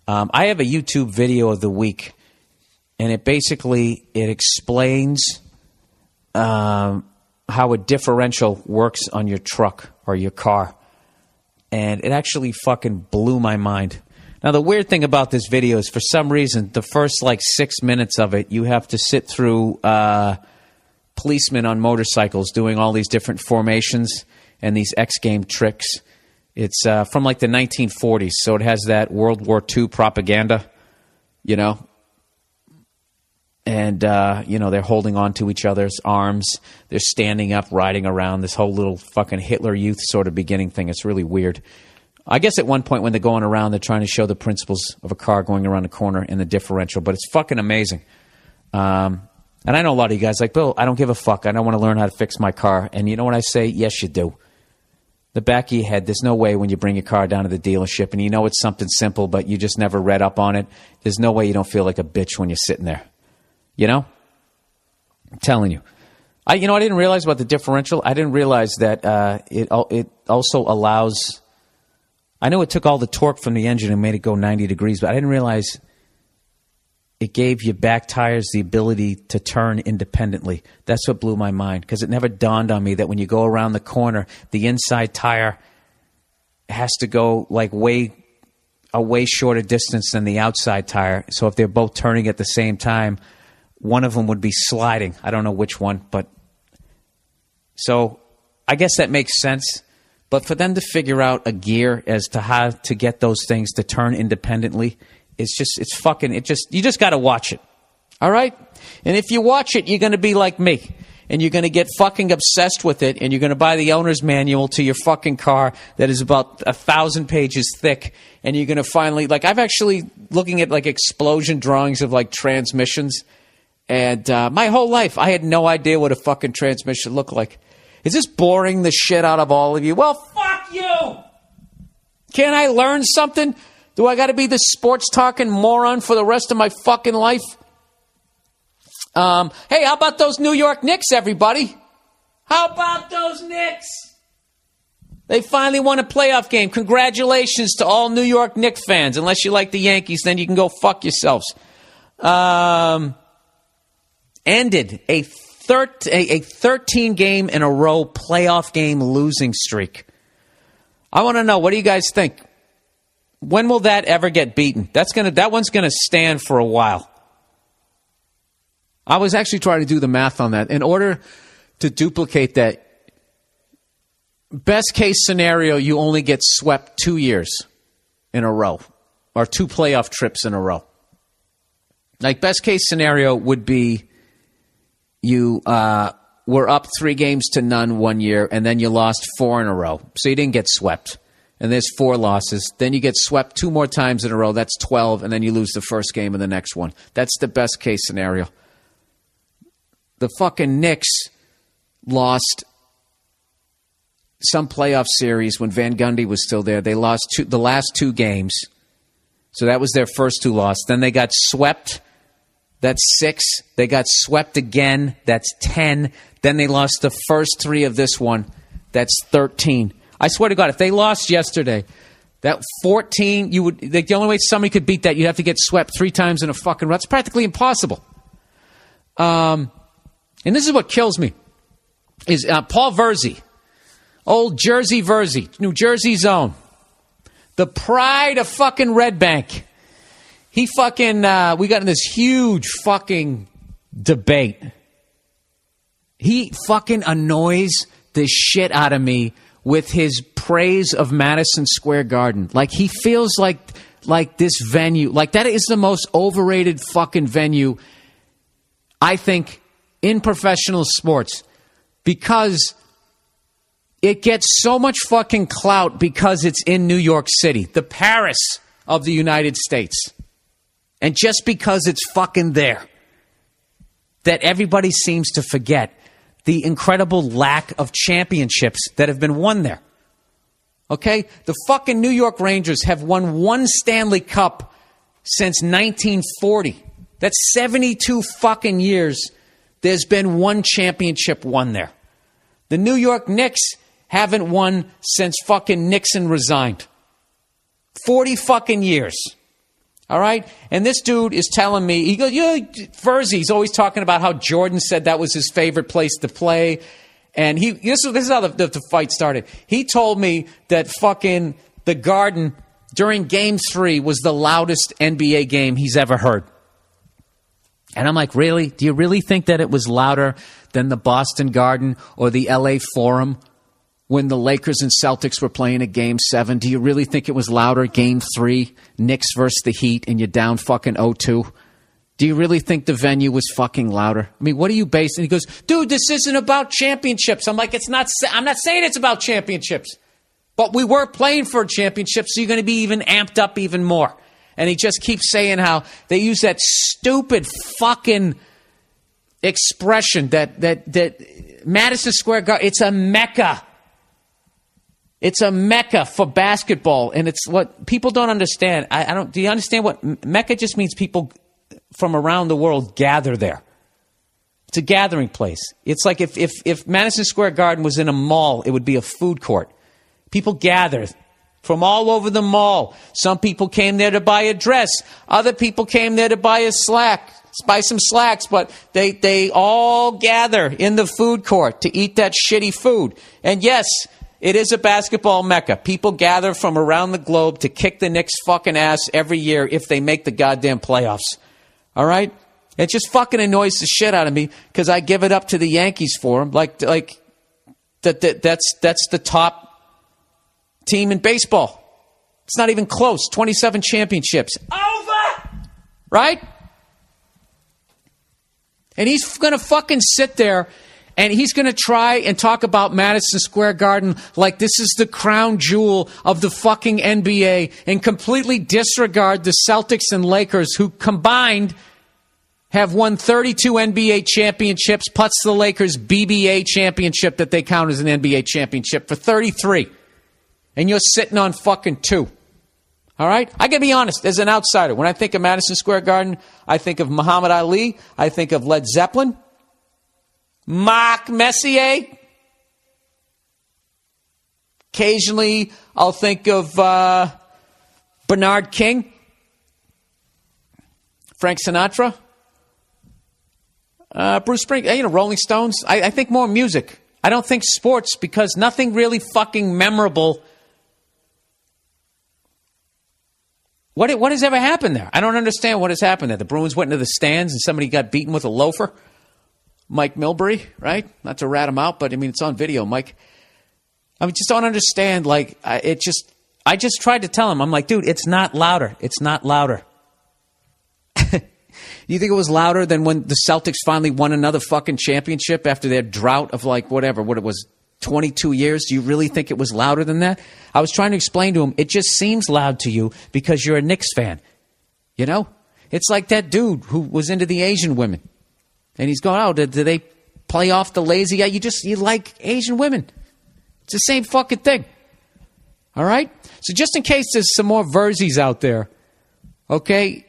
I have a YouTube video of the week, and it explains how a differential works on your truck or your car. And it actually fucking blew my mind. Now, the weird thing about this video is, for some reason, the first, 6 minutes of it, you have to sit through policemen on motorcycles doing all these different formations and these X-game tricks. It's from, the 1940s, so it has that World War II propaganda, And, they're holding on to each other's arms. They're standing up, riding around, this whole little fucking Hitler Youth sort of beginning thing. It's really weird. I guess at one point when they're going around, they're trying to show the principles of a car going around a corner and the differential, but it's fucking amazing. And I know a lot of you guys like, Bill, I don't give a fuck. I don't want to learn how to fix my car. And you know what I say? Yes, you do. The back of your head, there's no way when you bring your car down to the dealership and you know it's something simple, but you just never read up on it. There's no way you don't feel like a bitch when you're sitting there. I'm telling you. I didn't realize about the differential. I didn't realize that it also allows... I know it took all the torque from the engine and made it go 90 degrees, but I didn't realize it gave your back tires the ability to turn independently. That's what blew my mind, because it never dawned on me that when you go around the corner, the inside tire has to go a way shorter distance than the outside tire. So if they're both turning at the same time, one of them would be sliding. I don't know which one, but... So I guess that makes sense. But for them to figure out a gear as to how to get those things to turn independently, you just got to watch it. All right? And if you watch it, you're going to be like me. And you're going to get fucking obsessed with it. And you're going to buy the owner's manual to your fucking car that is about 1,000 pages thick. And you're going to finally, I've actually looking at explosion drawings of transmissions. And my whole life, I had no idea what a fucking transmission looked like. Is this boring the shit out of all of you? Well, fuck you! Can't I learn something? Do I got to be this sports-talking moron for the rest of my fucking life? Hey, how about those New York Knicks, everybody? How about those Knicks? They finally won a playoff game. Congratulations to all New York Knicks fans. Unless you like the Yankees, then you can go fuck yourselves. Ended a 13-game in a row playoff game losing streak. I want to know, what do you guys think? When will that ever get beaten? That one's gonna stand for a while. I was actually trying to do the math on that. In order to duplicate that, best case scenario, you only get swept 2 years in a row, or 2 playoff trips in a row. Best case scenario would be you were up 3-0 one year, and then you lost 4 in a row. So you didn't get swept. And there's 4 losses. Then you get swept 2 more times in a row. That's 12, and then you lose the first game of the next one. That's the best case scenario. The fucking Knicks lost some playoff series when Van Gundy was still there. They lost the last 2 games. So that was their first 2 losses. Then they got swept. That's 6. They got swept again. That's 10. Then they lost the first 3 of this one. That's 13. I swear to God, if they lost yesterday, That 14, the only way somebody could beat that, you'd have to get swept 3 times in a fucking run. It's practically impossible. And this is what kills me, is Paul Verzi, old Jersey Verzi, New Jersey zone, the pride of fucking Red Bank. He fucking, we got in this huge fucking debate. He fucking annoys the shit out of me with his praise of Madison Square Garden. Like, he feels like this venue, like that is the most overrated fucking venue, I think, in professional sports, because it gets so much fucking clout because it's in New York City, the Paris of the United States. And just because it's fucking there, that everybody seems to forget the incredible lack of championships that have been won there. Okay? The fucking New York Rangers have won 1 Stanley Cup since 1940. That's 72 fucking years there's been 1 championship won there. The New York Knicks haven't won since fucking Nixon resigned. 40 fucking years. All right? And this dude is telling me, he goes, Verzi's always talking about how Jordan said that was his favorite place to play. And this is how the fight started. He told me that fucking the Garden during Game 3 was the loudest NBA game he's ever heard. And I'm like, really? Do you really think that it was louder than the Boston Garden or the LA Forum when the Lakers and Celtics were playing at Game 7? Do you really think it was louder Game 3, Knicks versus the Heat, and you're down fucking 0-2? Do you really think the venue was fucking louder? I mean, what are you basing? He goes, dude, this isn't about championships. I'm like, I'm not saying it's about championships. But we were playing for championships, so you're going to be even amped up even more. And he just keeps saying how they use that stupid fucking expression that Madison Square Garden, it's a mecca. It's a mecca for basketball, and it's what people don't understand. Do you understand what mecca just means? People from around the world gather there. It's a gathering place. It's like if Madison Square Garden was in a mall, it would be a food court. People gather from all over the mall. Some people came there to buy a dress. Other people came there to buy some slacks, but they all gather in the food court to eat that shitty food. And yes, it is a basketball mecca. People gather from around the globe to kick the Knicks' fucking ass every year if they make the goddamn playoffs. All right? It just fucking annoys the shit out of me because I give it up to the Yankees for them. Like that's the top team in baseball. It's not even close. 27 championships. Over! Right? And he's going to fucking sit there and he's going to try and talk about Madison Square Garden like this is the crown jewel of the fucking NBA and completely disregard the Celtics and Lakers, who combined have won 32 NBA championships, plus the Lakers' BBA championship that they count as an NBA championship for 33. And you're sitting on fucking 2. All right? I got to be honest, as an outsider, when I think of Madison Square Garden, I think of Muhammad Ali, I think of Led Zeppelin, Marc Messier. Occasionally, I'll think of Bernard King, Frank Sinatra, Bruce Springsteen, Rolling Stones. I think more music. I don't think sports, because nothing really fucking memorable. What has ever happened there? I don't understand what has happened there. The Bruins went into the stands and somebody got beaten with a loafer. Mike Milbury, right? Not to rat him out, but I mean, it's on video, Mike. I just don't understand. I just tried to tell him. I'm like, dude, it's not louder. It's not louder. You think it was louder than when the Celtics finally won another fucking championship after their drought of what it was, 22 years? Do you really think it was louder than that? I was trying to explain to him, it just seems loud to you because you're a Knicks fan. You know? It's like that dude who was into the Asian women. And he's going, oh, do they play off the lazy guy? You like Asian women. It's the same fucking thing. All right? So just in case there's some more Verzies out there, okay,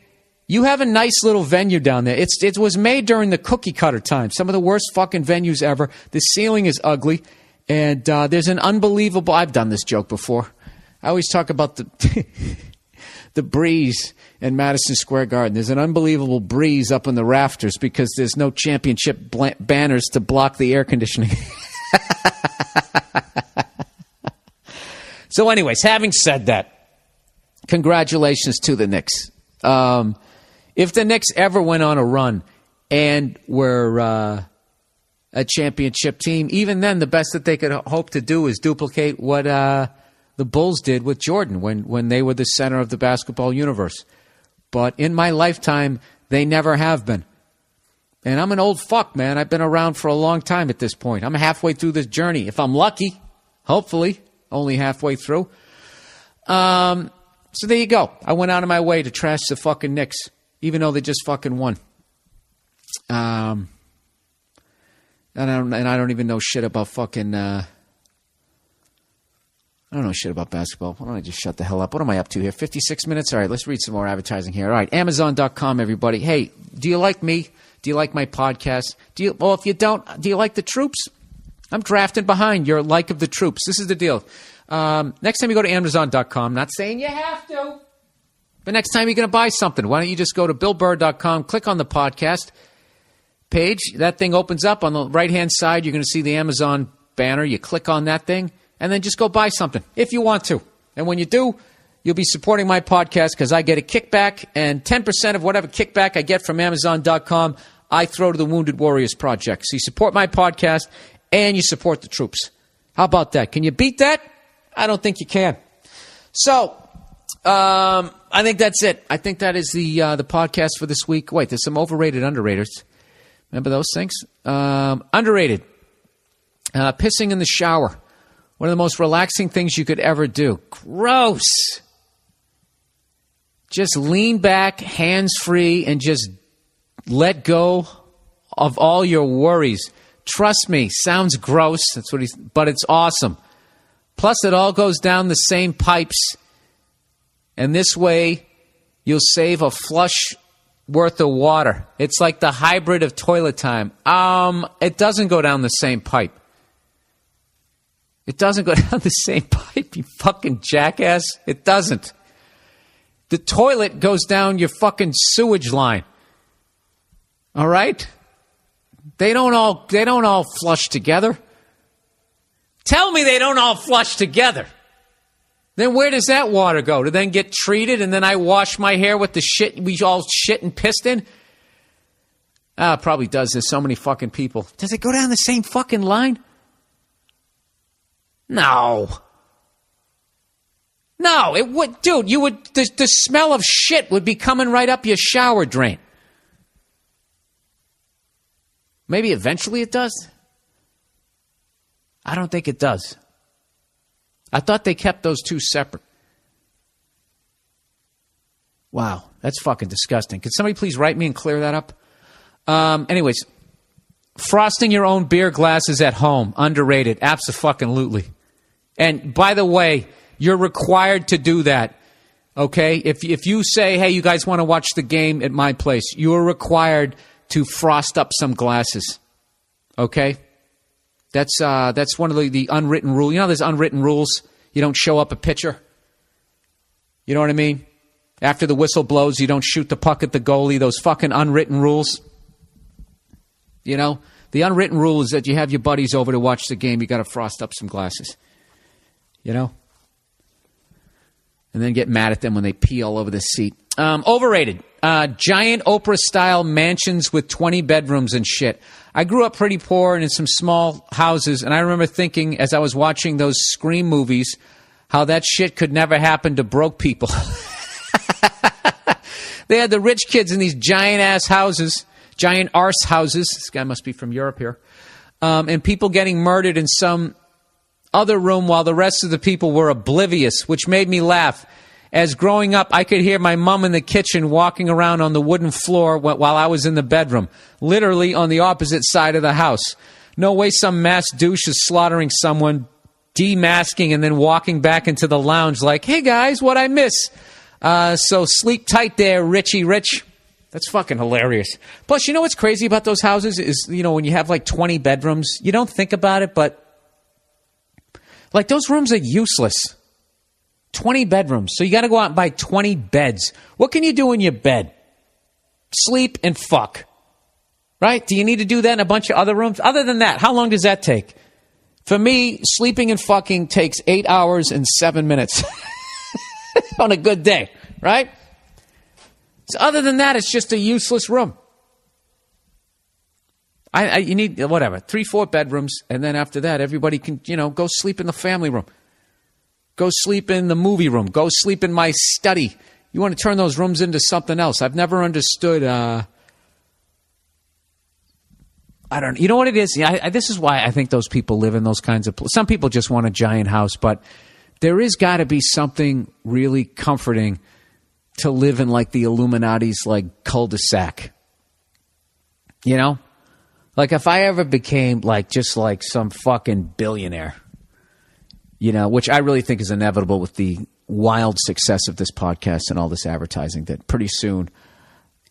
you have a nice little venue down there. It was made during the cookie cutter time. Some of the worst fucking venues ever. The ceiling is ugly. And there's an unbelievable, I've done this joke before. I always talk about the the breeze in Madison Square Garden. There's an unbelievable breeze up in the rafters because there's no championship banners to block the air conditioning. So anyways, having said that, congratulations to the Knicks. If the Knicks ever went on a run and were a championship team, even then the best that they could hope to do is duplicate what the Bulls did with Jordan when they were the center of the basketball universe. But in my lifetime, they never have been. And I'm an old fuck, man. I've been around for a long time at this point. I'm halfway through this journey. If I'm lucky, hopefully, only halfway through. So there you go. I went out of my way to trash the fucking Knicks, even though they just fucking won. And I don't even know shit about fucking... I don't know shit about basketball. Why don't I just shut the hell up? What am I up to here? 56 minutes? All right, let's read some more advertising here. All right, Amazon.com, everybody. Hey, do you like me? Do you like my podcast? Well, if you don't, do you like the troops? I'm drafting behind your like of the troops. This is the deal. Next time you go to Amazon.com, not saying you have to, but next time you're going to buy something, why don't you just go to BillBurr.com, click on the podcast page. That thing opens up. On the right-hand side, you're going to see the Amazon banner. You click on that thing, and then just go buy something if you want to. And when you do, you'll be supporting my podcast because I get a kickback, and 10% of whatever kickback I get from Amazon.com, I throw to the Wounded Warriors Project. So you support my podcast, and you support the troops. How about that? Can you beat that? I don't think you can. So, I think that's it. I think that is the podcast for this week. Wait, there's some overrated, underrated. Remember those things? Underrated. Pissing in the shower. One of the most relaxing things you could ever do. Gross. Just lean back, hands free, and just let go of all your worries. Trust me, sounds gross. But it's awesome. Plus, it all goes down the same pipes. And this way, you'll save a flush worth of water. It's like the hybrid of toilet time. It doesn't go down the same pipe. It doesn't go down the same pipe, you fucking jackass. It doesn't. The toilet goes down your fucking sewage line. All right? They don't all flush together. Tell me they don't all flush together. Then where does that water go? To then get treated and then I wash my hair with the shit we all shit and pissed in? It probably does. There's so many fucking people. Does it go down the same fucking line? No. No, it would, dude, you would, the smell of shit would be coming right up your shower drain. Maybe eventually it does. I don't think it does. I thought they kept those two separate. Wow, that's fucking disgusting. Could somebody please write me and clear that up? Anyways, frosting your own beer glasses at home, underrated, abso-fucking-lutely. And by the way, you're required to do that, okay? If you say, hey, you guys want to watch the game at my place, you are required to frost up some glasses, okay? That's one of the unwritten rules. You know there's unwritten rules? You don't show up a pitcher. You know what I mean? After the whistle blows, you don't shoot the puck at the goalie. Those fucking unwritten rules. You know? The unwritten rule is that you have your buddies over to watch the game. You got to frost up some glasses. You know? And then get mad at them when they pee all over the seat. Overrated. Giant Oprah-style mansions with 20 bedrooms and shit. I grew up pretty poor and in some small houses, and I remember thinking as I was watching those Scream movies how that shit could never happen to broke people. They had the rich kids in these giant-ass houses, giant arse houses. This guy must be from Europe here. And people getting murdered in some other room while the rest of the people were oblivious, which made me laugh. As growing up, I could hear my mom in the kitchen walking around on the wooden floor while I was in the bedroom, literally on the opposite side of the house. No way some mass douche is slaughtering someone, demasking, and then walking back into the lounge like, hey guys, what'd I miss? So sleep tight there, Richie Rich. That's fucking hilarious. Plus, you know what's crazy about those houses is, you know, when you have like 20 bedrooms, you don't think about it, but like those rooms are useless. 20 bedrooms. So you got to go out and buy 20 beds. What can you do in your bed? Sleep and fuck. Right? Do you need to do that in a bunch of other rooms? Other than that, how long does that take? For me, sleeping and fucking takes 8 hours and 7 minutes on a good day, right? So other than that, it's just a useless room. You need, whatever, 3-4 bedrooms, and then after that, everybody can, go sleep in the family room. Go sleep in the movie room. Go sleep in my study. You want to turn those rooms into something else. I've never understood, you know what it is? This is why I think those people live in those kinds of places. Some people just want a giant house, but there is got to be something really comforting to live in like the Illuminati's like cul-de-sac. Like if I ever became just like some fucking billionaire, which I really think is inevitable with the wild success of this podcast and all this advertising, that pretty soon,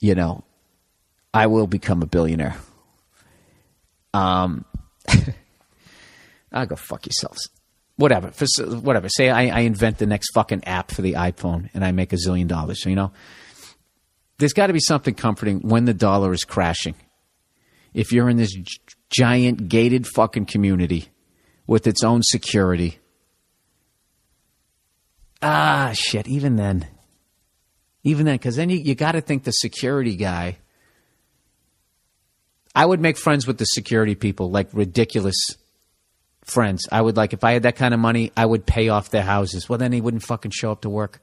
I will become a billionaire. I'll go fuck yourselves. Whatever. Say I invent the next fucking app for the iPhone and I make $1 zillion. So, there's got to be something comforting when the dollar is crashing. If you're in this giant gated fucking community with its own security. Shit. Even then, because then you got to think the security guy. I would make friends with the security people, like ridiculous friends. I would if I had that kind of money, I would pay off their houses. Well, then he wouldn't fucking show up to work.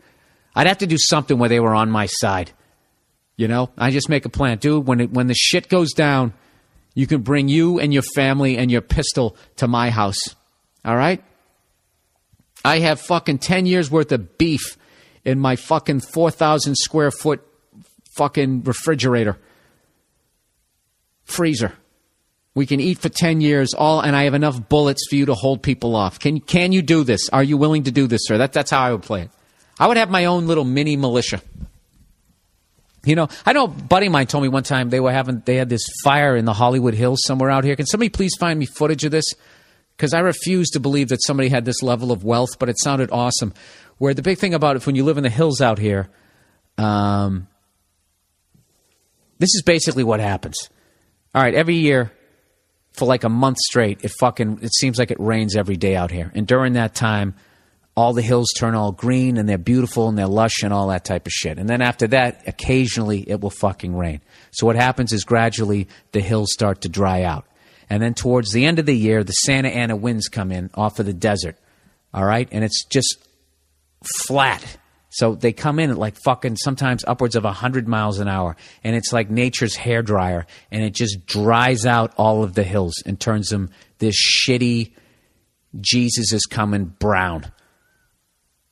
I'd have to do something where they were on my side. I just make a plan. Dude, when the shit goes down, you can bring you and your family and your pistol to my house. All right? I have fucking 10 years worth of beef in my fucking 4,000 square foot fucking refrigerator. Freezer. We can eat for 10 years, and I have enough bullets for you to hold people off. Can you do this? Are you willing to do this, sir? That's how I would play it. I would have my own little mini militia. I know a buddy of mine told me one time they had this fire in the Hollywood Hills somewhere out here. Can somebody please find me footage of this? Because I refuse to believe that somebody had this level of wealth, but it sounded awesome. Where the big thing about it, when you live in the hills out here, this is basically what happens. All right, every year for like a month straight, it seems like it rains every day out here. And during that time, all the hills turn all green and they're beautiful and they're lush and all that type of shit. And then after that, occasionally it will fucking rain. So what happens is gradually the hills start to dry out. And then towards the end of the year, the Santa Ana winds come in off of the desert. All right? And it's just flat. So they come in at like fucking sometimes upwards of 100 miles an hour. And it's like nature's hairdryer. And it just dries out all of the hills and turns them this shitty Jesus is coming brown.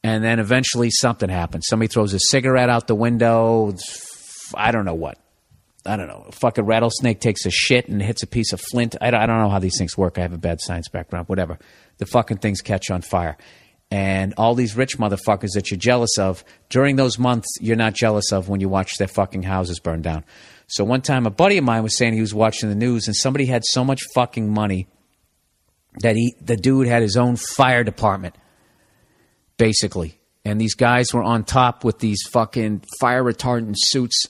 And then eventually something happens. Somebody throws a cigarette out the window. I don't know what. I don't know. A fucking rattlesnake takes a shit and hits a piece of flint. I don't know how these things work. I have a bad science background. Whatever. The fucking things catch on fire. And all these rich motherfuckers that you're jealous of, during those months, you're not jealous of when you watch their fucking houses burn down. So one time a buddy of mine was saying he was watching the news and somebody had so much fucking money that the dude had his own fire department. Basically. And these guys were on top with these fucking fire retardant suits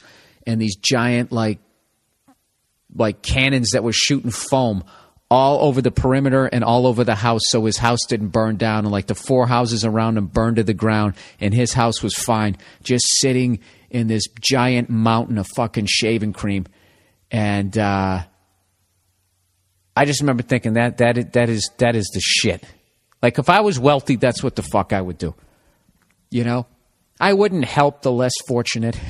and these giant like cannons that were shooting foam all over the perimeter and all over the house so his house didn't burn down. And like the 4 houses around him burned to the ground and his house was fine, just sitting in this giant mountain of fucking shaving cream. And I just remember thinking that is the shit. Like, if I was wealthy, that's what the fuck I would do. I wouldn't help the less fortunate.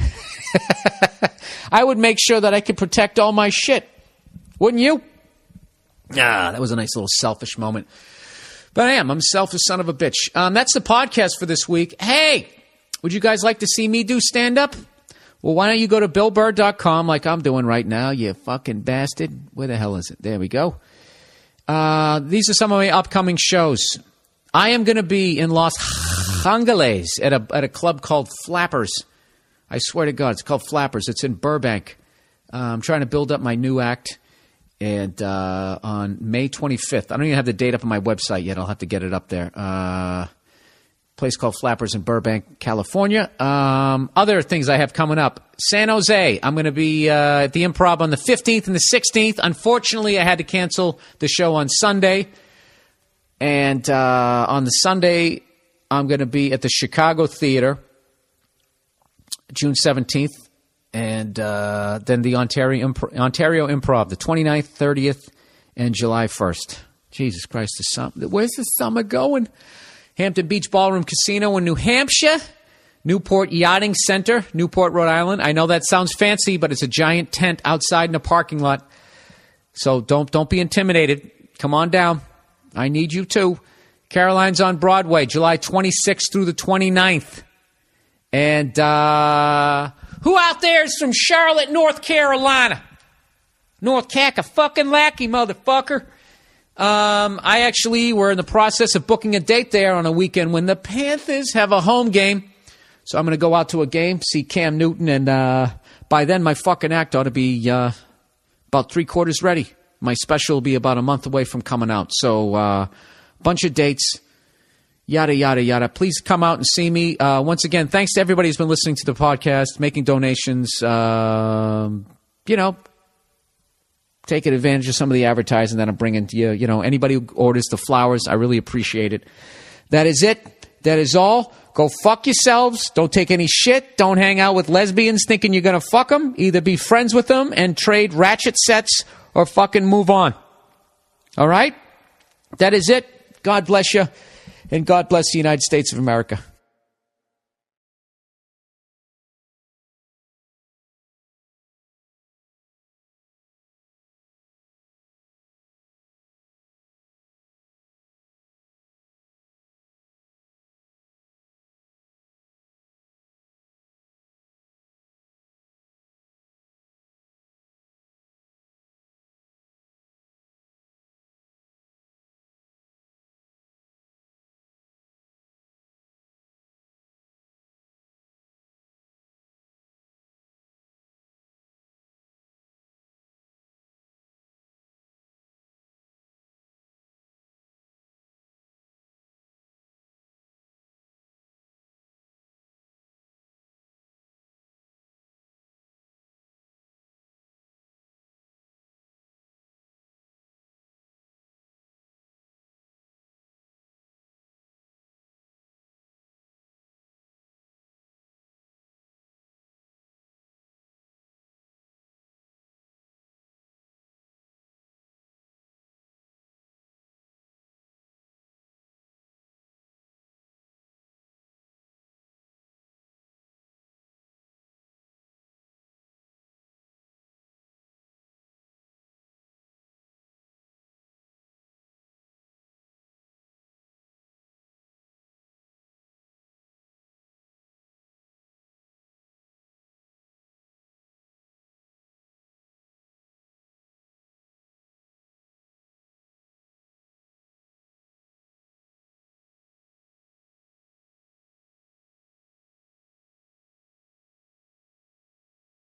I would make sure that I could protect all my shit. Wouldn't you? That was a nice little selfish moment. But I'm a selfish son of a bitch. That's the podcast for this week. Hey, would you guys like to see me do stand-up? Well, why don't you go to BillBurr.com like I'm doing right now, you fucking bastard. Where the hell is it? There we go. These are some of my upcoming shows. I am going to be in Los Angeles at a club called Flappers. I swear to God, it's called Flappers. It's in Burbank. I'm trying to build up my new act. And on May 25th, I don't even have the date up on my website yet. I'll have to get it up there. place called Flappers in Burbank, California. Other things I have coming up. San Jose. I'm going to be at the Improv on the 15th and the 16th. Unfortunately, I had to cancel the show on Sunday. And on the Sunday, I'm going to be at the Chicago Theater, June 17th. And then the Ontario Improv, the 29th, 30th, and July 1st. Jesus Christ, where's the summer going? Hampton Beach Ballroom Casino in New Hampshire. Newport Yachting Center, Newport, Rhode Island. I know that sounds fancy, but it's a giant tent outside in a parking lot. So don't be intimidated. Come on down. I need you too. Caroline's on Broadway, July 26th through the 29th. And who out there is from Charlotte, North Carolina? North fucking lackey, motherfucker. I actually were in the process of booking a date there on a weekend when the Panthers have a home game. So I'm going to go out to a game, see Cam Newton, and by then my fucking act ought to be about 3/4 ready. My special will be about a month away from coming out. So bunch of dates, yada, yada, yada. Please come out and see me. Once again, thanks to everybody who's been listening to the podcast, making donations, taking advantage of some of the advertising that I'm bringing to you. You know, anybody who orders the flowers, I really appreciate it. That is it. That is all. Go fuck yourselves. Don't take any shit. Don't hang out with lesbians thinking you're going to fuck them. Either be friends with them and trade ratchet sets or fucking move on. All right? That is it. God bless you. And God bless the United States of America.